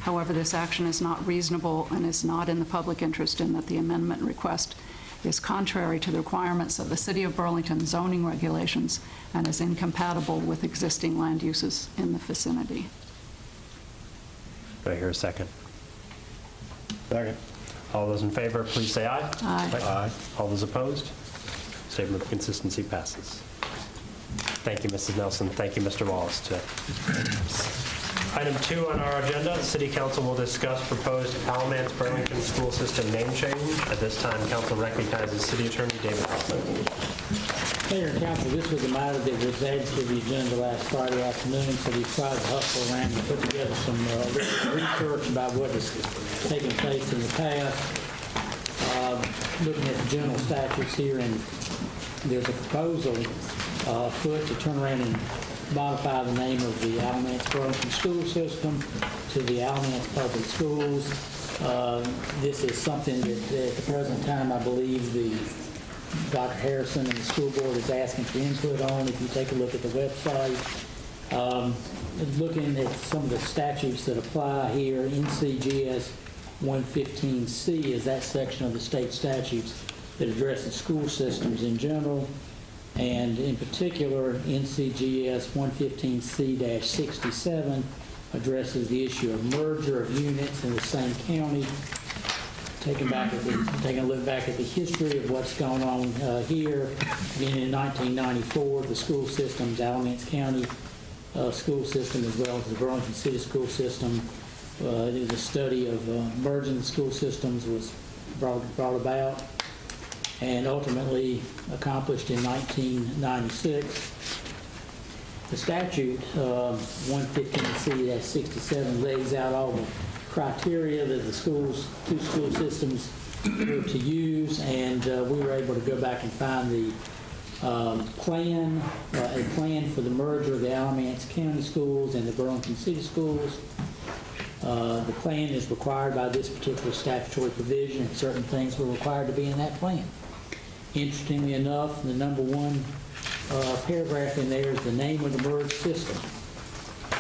However, this action is not reasonable and is not in the public interest in that the amendment request is contrary to the requirements of the City of Burlington zoning regulations and is incompatible with existing land uses in the vicinity. Do I hear a second? Second. All those in favor, please say aye. Aye. Aye. All those opposed? Statement of consistency passes. Thank you, Mrs. Nelson. Thank you, Mr. Wallace, today. Item 2 on our agenda, the City Council will discuss proposed Alamance Burlington School System name change. At this time, council recognizes City Attorney David Hoffman. Mayor and Council, this was a matter that was added to the agenda last Friday afternoon, so we tried to hustle around and put together some research about what has taken place in the past. Looking at the general statutes here, and there's a proposal afoot to turn around and modify the name of the Alamance Burlington school system to the Alamance Public Schools. This is something that at the present time, I believe Dr. Harrison and the school board is asking for input on. If you take a look at the website, looking at some of the statutes that apply here, NCGS 115C is that section of the state statutes that addresses school systems in general, and in particular, NCGS 115C-67 addresses the issue of merger of units in the same county. Taking a look back at the history of what's going on here, beginning in 1994, the school systems, Alamance County school system, as well as the Burlington City school system, the study of merging the school systems was brought about and ultimately accomplished in 1996. The statute, 115C-67, lays out all the criteria that the two school systems were to use, and we were able to go back and find the a plan for the merger of the Alamance County schools and the Burlington City schools. The plan is required by this particular statutory provision, and certain things were required to be in that plan. Interestingly enough, the number one paragraph in there is the name of the merged system.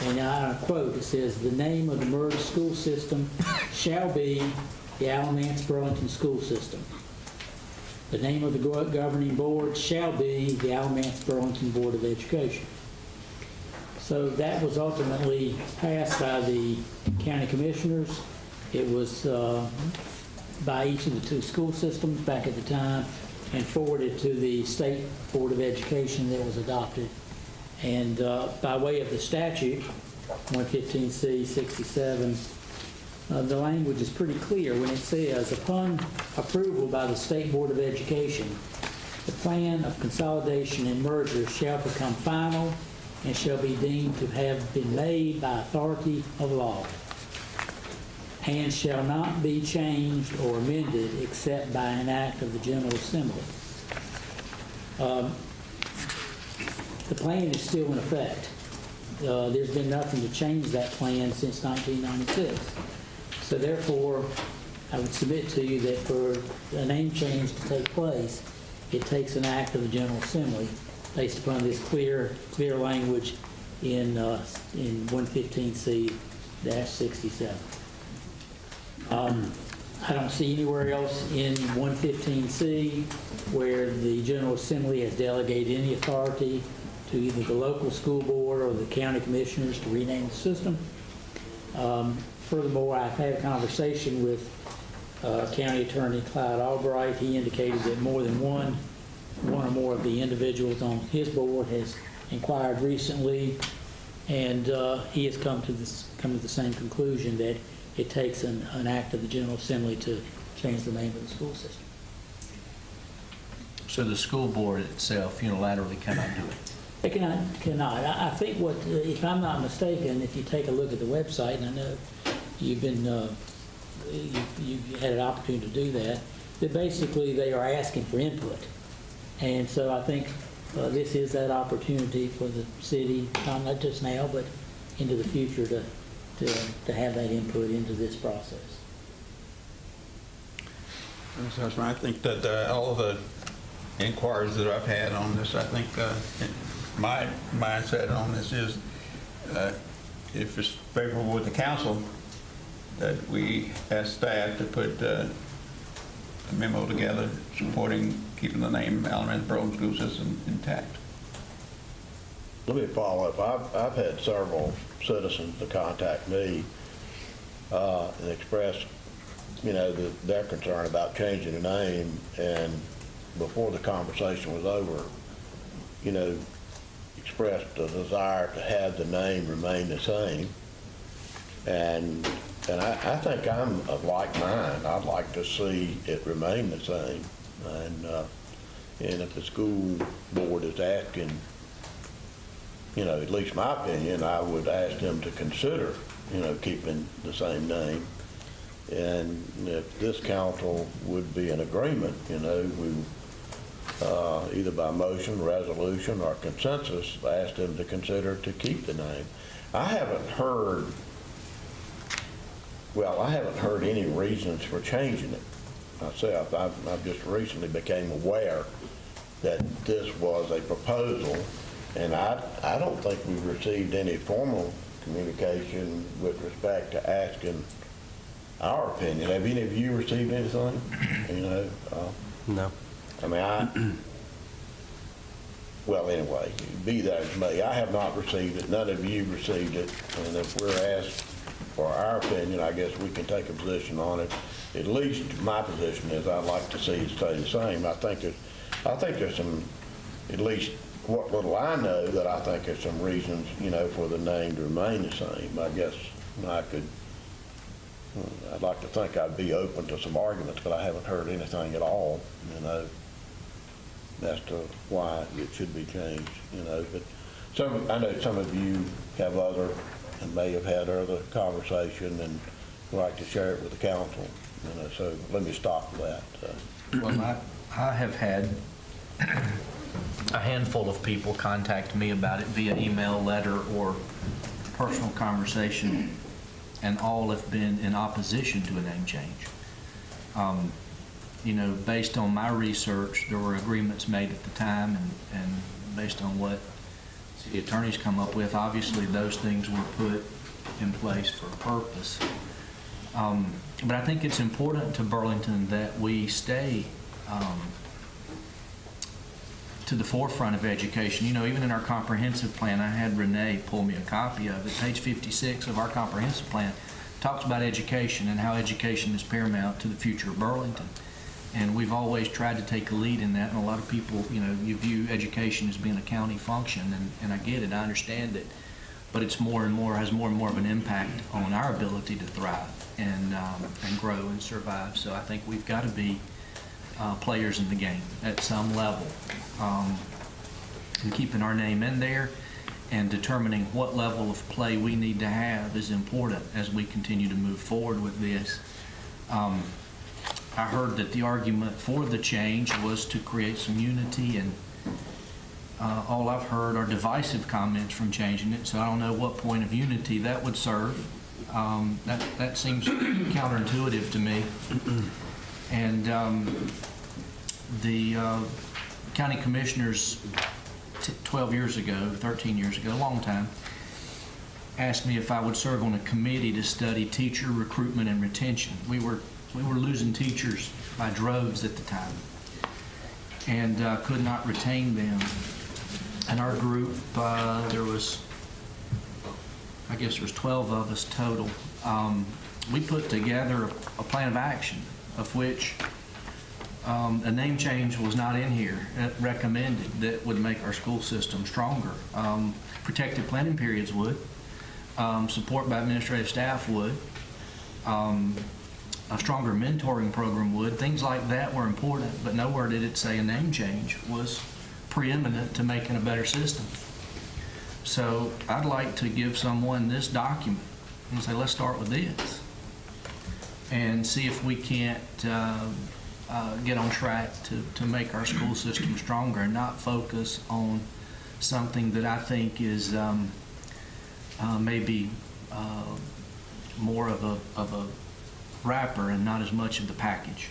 And I quote, it says, "The name of the merged school system shall be the Alamance Burlington School System. The name of the governing board shall be the Alamance Burlington Board of Education." So that was ultimately passed by the county commissioners. It was by each of the two school systems back at the time and forwarded to the State Board of Education that was adopted. And by way of the statute, 115C-67, the language is pretty clear when it says, upon approval by the State Board of Education, the plan of consolidation and merger shall become final and shall be deemed to have been made by authority of law and shall not be changed or amended except by an act of the General Assembly. The plan is still in effect. There's been nothing to change that plan since 1996. So therefore, I would submit to you that for a name change to take place, it takes an act of the General Assembly based upon this clear language in 115C-67. I don't see anywhere else in 115C where the General Assembly has delegated any authority to either the local school board or the county commissioners to rename the system. Furthermore, I've had a conversation with County Attorney Clyde Albright. He indicated that more than one or more of the individuals on his board has inquired recently, and he has come to the same conclusion that it takes an act of the General Assembly to change the name of the school system. So the school board itself unilaterally cannot do it? They cannot. I think if I'm not mistaken, if you take a look at the website, and I know you've had an opportunity to do that basically they are asking for input. And so I think this is that opportunity for the city, not just now, but into the future to have that input into this process. Mr. Husband, I think that all of the inquiries that I've had on this, I think my mindset on this is if it's favorable with the council, that we ask staff to put a memo together supporting keeping the name Alamance Burlington School System intact. Let me follow up. I've had several citizens to contact me and express, their concern about changing the name, and before the conversation was over, expressed a desire to have the name remain the same. And I think I'm of like mind. I'd like to see it remain the same. And And if the school board is asking, you know, at least my opinion, I would ask them to consider, you know, keeping the same name. And if this council would be in agreement, you know, we, either by motion, resolution, or consensus, ask them to consider to keep the name. I haven't heard any reasons for changing it myself. I've just recently became aware that this was a proposal, and I don't think we've received any formal communication with respect to asking our opinion. Have any of you received anything? You know? No. I mean, well, anyway, be that as may, I have not received it. None of you received it. And if we're asked for our opinion, I guess we can take a position on it. At least my position is I'd like to see it stay the same. I think there's some, at least what little I know, that I think there's some reasons, you know, for the name to remain the same. I guess I'd like to think I'd be open to some arguments, but I haven't heard anything at all, you know, as to why it should be changed, you know. But I know some of you have other, and may have had other conversation and would like to share it with the council, you know, so let me stop with that. Well, I have had a handful of people contact me about it via email, letter, or personal conversation, and all have been in opposition to a name change. You know, based on my research, there were agreements made at the time, and based on what city attorneys come up with, obviously those things were put in place for a purpose. But I think it's important to Burlington that we stay to the forefront of education. You know, even in our comprehensive plan, I had Renee pull me a copy of it. Page 56 of our comprehensive plan talks about education and how education is paramount to the future of Burlington. And we've always tried to take a lead in that, and a lot of people, you know, you view education as being a county function, and I get it, I understand it, but it's more and more, has more and more of an impact on our ability to thrive and grow and survive. So I think we've got to be players in the game at some level, and keeping our name in there and determining what level of play we need to have is important as we continue to move forward with this. I heard that the argument for the change was to create some unity, and all I've heard are divisive comments from changing it, so I don't know what point of unity that would serve. That seems counterintuitive to me. And the county commissioners 12 years ago, 13 years ago, a long time, asked me if I would serve on a committee to study teacher recruitment and retention. We were losing teachers by droves at the time, and could not retain them. And our group, there was, I guess there was 12 of us total. We put together a plan of action, of which a name change was not in here, recommended, that would make our school system stronger. Protected planning periods would. Support by administrative staff would. A stronger mentoring program would. Things like that were important, but nowhere did it say a name change was preeminent to making a better system. So I'd like to give someone this document and say, let's start with this and see if we can't get on track to make our school system stronger and not focus on something that I think is maybe more of a wrapper and not as much of the package.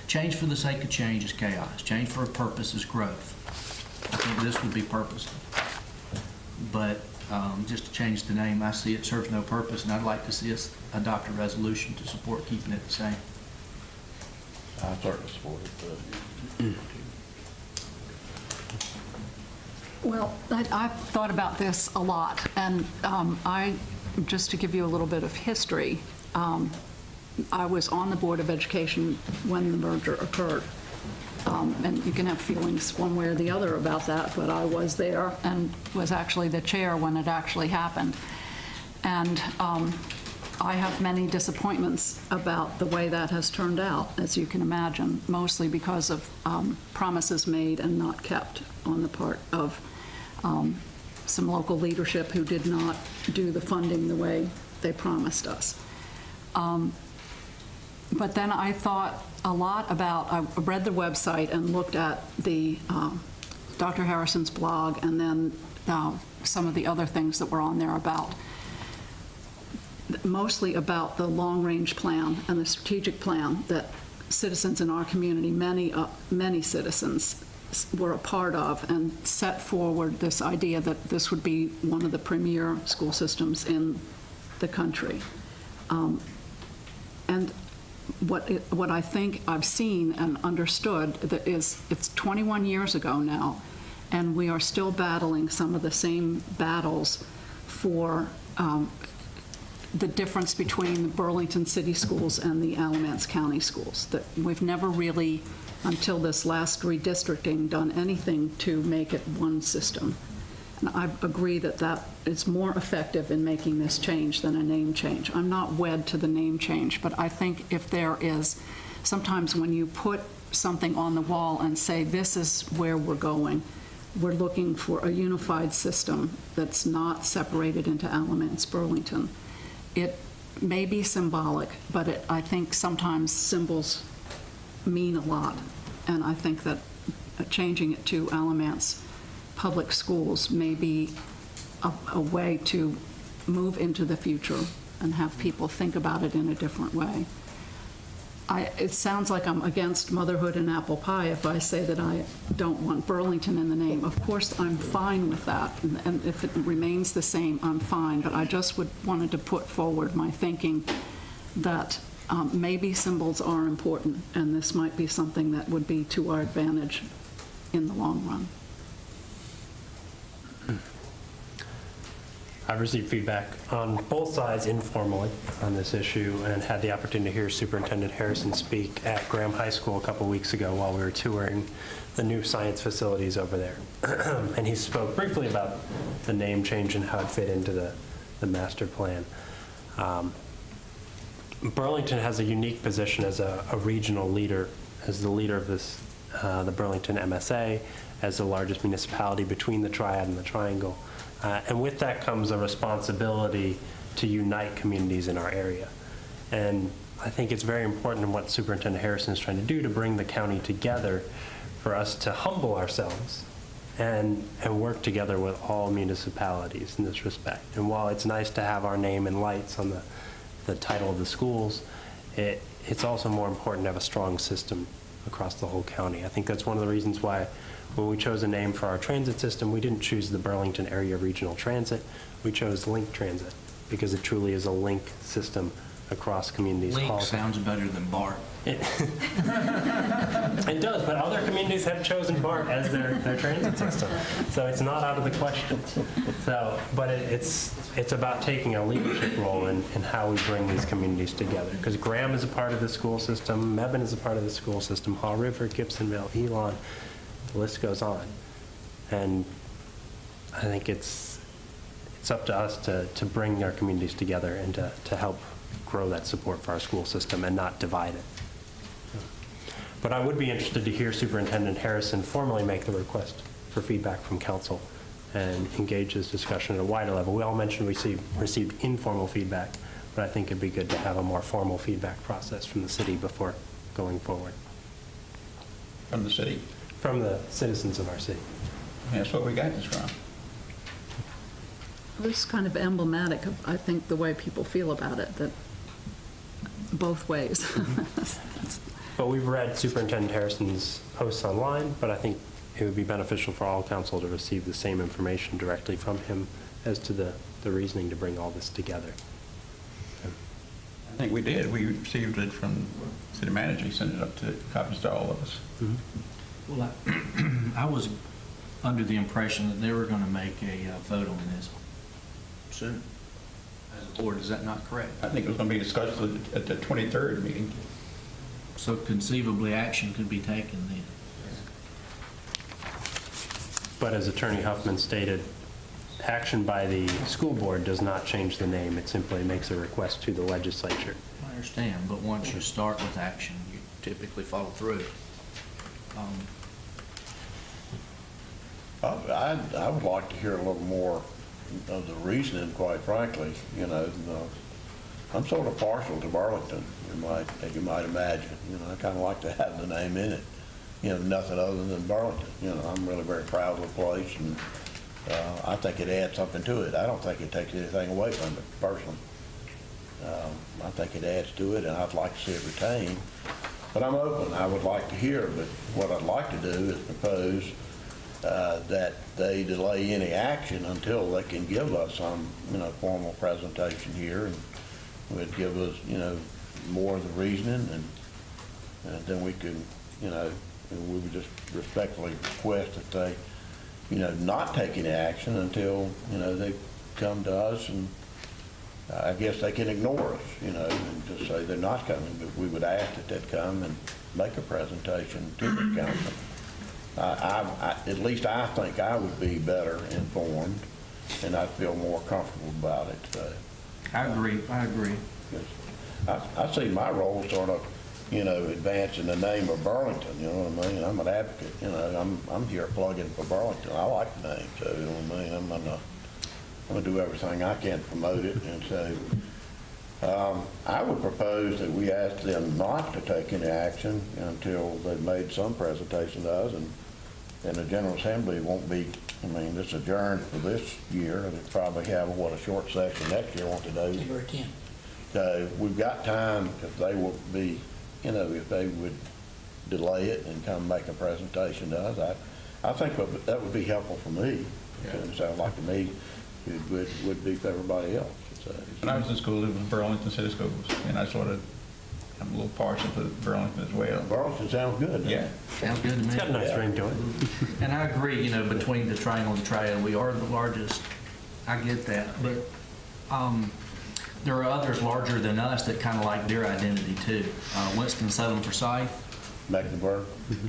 Change for the sake of change is chaos. Change for a purpose is growth. I think this would be purposeful. But just to change the name, I see it serves no purpose, and I'd like to see us adopt a resolution to support keeping it the same. I certainly support it. Well, I've thought about this a lot, and just to give you a little bit of history, I was on the Board of Education when the merger occurred. And you can have feelings one way or the other about that, but I was there and was actually the chair when it actually happened. And I have many disappointments about the way that has turned out, as you can imagine, mostly because of promises made and not kept on the part of some local leadership who did not do the funding the way they promised us. But then I thought a lot about, I read the website and looked at the Dr. Harrison's blog, and then some of the other things that were on there about, mostly about the long-range plan and the strategic plan that citizens in our community, many citizens, were a part of, and set forward this idea that this would be one of the premier school systems in the country. And what I think I've seen and understood that is, it's 21 years ago now, and we are still battling some of the same battles for the difference between the Burlington City Schools and the Alamance County Schools. That we've never really, until this last redistricting, done anything to make it one system. And I agree that that is more effective in making this change than a name change. I'm not wed to the name change, but I think if there is, sometimes when you put something on the wall and say, this is where we're going, we're looking for a unified system that's not separated into Alamance, Burlington. It may be symbolic, but I think sometimes symbols mean a lot. And I think that changing it to Alamance Public Schools may be a way to move into the future and have people think about it in a different way. It sounds like I'm against motherhood and apple pie if I say that I don't want Burlington in the name. Of course, I'm fine with that, and if it remains the same, I'm fine. But I just wanted to put forward my thinking that maybe symbols are important, and this might be something that would be to our advantage in the long run. I've received feedback on both sides informally on this issue, and had the opportunity to hear Superintendent Harrison speak at Graham High School a couple weeks ago while we were touring the new science facilities over there. And he spoke briefly about the name change and how it fit into the master plan. Burlington has a unique position as a regional leader, as the leader of this, the Burlington MSA, as the largest municipality between the Triad and the Triangle. And with that comes a responsibility to unite communities in our area. And I think it's very important in what Superintendent Harrison is trying to do to bring the county together, for us to humble ourselves and work together with all municipalities in this respect. And while it's nice to have our name in lights on the title of the schools, it's also more important to have a strong system across the whole county. I think that's one of the reasons why when we chose a name for our transit system, we didn't choose the Burlington Area Regional Transit. We chose Link Transit because it truly is a link system across communities. Link sounds better than BART. It does, but other communities have chosen BART as their transit system, so it's not out of the question. So, but it's about taking a leadership role in how we bring these communities together. Because Graham is a part of the school system, Mebane is a part of the school system, Haw River, Gibsonville, Elon, the list goes on. And I think it's up to us to bring our communities together and to help grow that support for our school system and not divide it. But I would be interested to hear Superintendent Harrison formally make the request for feedback from council and engage this discussion at a wider level. We all mentioned we received informal feedback, but I think it'd be good to have a more formal feedback process from the city before going forward. From the city? From the citizens of our city. That's what we got this from. This is kind of emblematic of, I think, the way people feel about it, that both ways. But we've read Superintendent Harrison's posts online, but I think it would be beneficial for all council to receive the same information directly from him as to the reasoning to bring all this together. I think we did. We received it from the city manager. He sent it up to copies to all of us. Mm-hmm. Well, I was under the impression that they were going to make a vote on this soon as a board. Is that not correct? I think it was going to be discussed at the 23rd meeting. So conceivably action could be taken then. But as Attorney Huffman stated, action by the school board does not change the name. It simply makes a request to the legislature. I understand, but once you start with action, you typically follow through. I would like to hear a little more of the reasoning, quite frankly. You know, I'm sort of partial to Burlington, as you might imagine. You know, I kind of like to have the name in it. You know, nothing other than Burlington. You know, I'm really very proud of the place, and I think it adds something to it. I don't think it takes anything away from it, personally. I think it adds to it, and I'd like to see it retained. But I'm open. I would like to hear, but what I'd like to do is propose that they delay any action until they can give us some, formal presentation here, and would give us, more of the reasoning, and then we could, we would just respectfully request that they, not take any action until, they come to us, and I guess they can ignore us, and just say they're not coming, but we would ask that they'd come and make a presentation to the council. At least I think I would be better informed, and I'd feel more comfortable about it. I agree. I see my role sort of, advancing the name of Burlington, you know what I mean? I'm an advocate, I'm here plugging for Burlington. I like the name, so, you know what I mean? I'm gonna do everything I can to promote it, and so I would propose that we ask them not to take any action until they've made some presentation to us, and the General Assembly won't be, it's adjourned for this year, and they'll probably have, a short session next year, won't they, Dave? January 10th. So we've got time, if they will be, if they would delay it and come make a presentation to us. I think that would be helpful for me. Yeah. It sounds like to me it would be for everybody else. So, When I was in school, it was Burlington City Schools, and I'm a little partial to Burlington as well. Burlington sounds good. doesn't Yeah. it? Sounds good to me. It's got a nice ring to it. And I agree, between the triangle and the triad, we are the largest. I get that, but there are others larger than us that kind of like their identity too. Winston-Salem, Forsyth, Mecklenburg.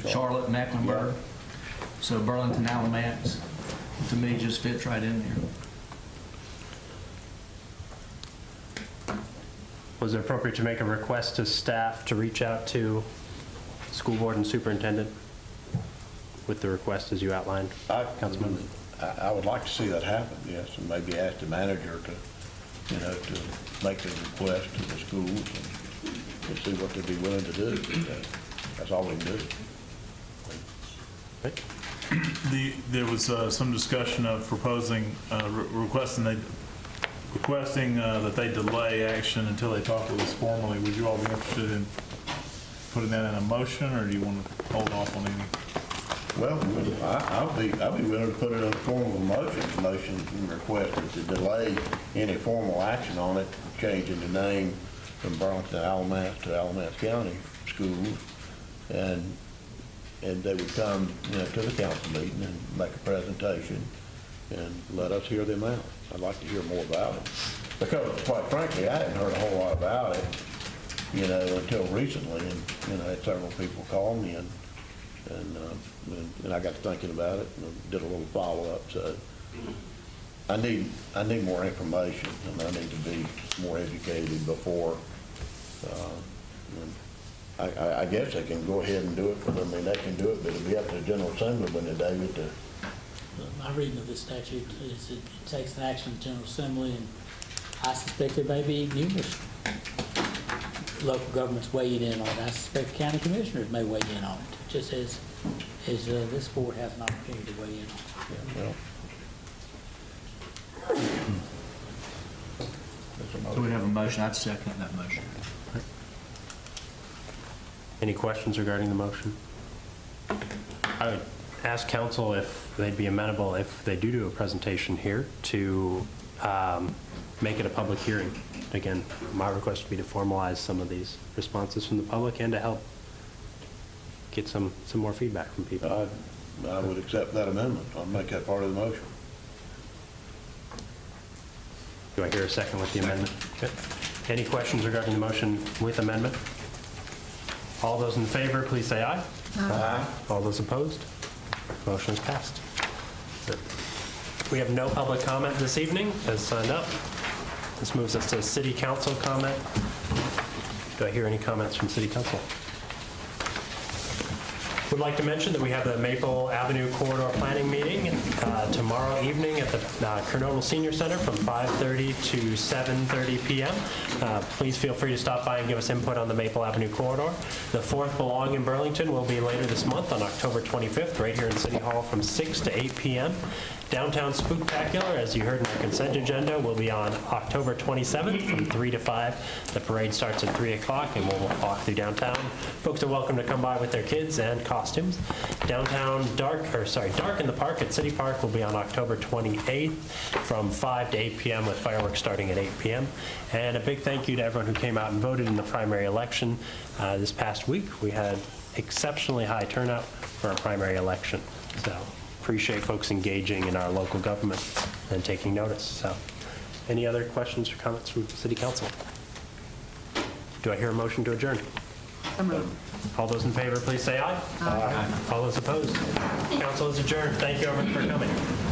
Charlotte, Mecklenburg. So Burlington, Alamance, to me, just fits right in there. Was it appropriate to make a request to staff to reach out to school board and superintendent with the request as you outlined, Councilmember? I would like to see that happen, yes, and maybe ask the manager to make the request to the schools and see what they'd be willing to do. That's all we can do. There was some discussion of proposing, requesting that they delay action until they talk to us formally. Would you all be interested in putting that in a motion, or do you want to hold off on any? Well, I'll be willing to put it in the form of a motion. Motion requested to delay any formal action on it, changing the name from Burlington Alamance to Alamance County Schools, and they would come, to the council meeting and make a presentation and let us hear them out. I'd like to hear more about it, because quite frankly, I hadn't heard a whole lot about it, until recently, and had several people call me, and I got to thinking about it and did a little follow-up. So I need more information, and I need to be more educated before. I guess they can go ahead and do it, but they can do it, but it'll be up to the General Assembly when they do it. My reading of the statute is it takes an action of the General Assembly, and I suspect there may be numerous local governments weighing in on it. I suspect county commissioners may weigh in on it, just as this board has an opportunity to weigh in on it. So we have a motion. I'd second that motion. Any questions regarding the motion? I would ask council if they'd be amenable, if they do a presentation here, to make it a public hearing. Again, my request would be to formalize some of these responses from the public and to help get some more feedback from people. I would accept that amendment. I'll make that part of the motion. Do I hear a second with the amendment? Okay. Any questions regarding the motion with amendment? All those in favor, please say aye. Aye. All those opposed? Motion is passed. Good. We have no public comment this evening as signed up. This moves us to city council comment. Do I hear any comments from city council? Would like to mention that we have the Maple Avenue Corridor Planning Meeting tomorrow evening at the Kernodle Senior Center from 5:30 to 7:30 p.m. Please feel free to stop by and give us input on the Maple Avenue Corridor. The fourth Belong in Burlington will be later this month on October 25th, right here in City Hall from 6 to 8 p.m. Downtown Spooktacular, as you heard in our consent agenda, will be on October 27th from 3 to 5. The parade starts at 3 o'clock and we'll walk through downtown. Folks are welcome to come by with their kids and costumes. Downtown Dark in the Park at City Park will be on October 28th from 5 to 8 p.m. with fireworks starting at 8 p.m. And a big thank you to everyone who came out and voted in the primary election this past week. We had exceptionally high turnout for our primary election. So appreciate folks engaging in our local government and taking notice. So, any other questions or comments from City Council? Do I hear a motion to adjourn? All those in favor, please say aye. Aye. All those opposed? Council is adjourned. Thank you, everyone, for coming.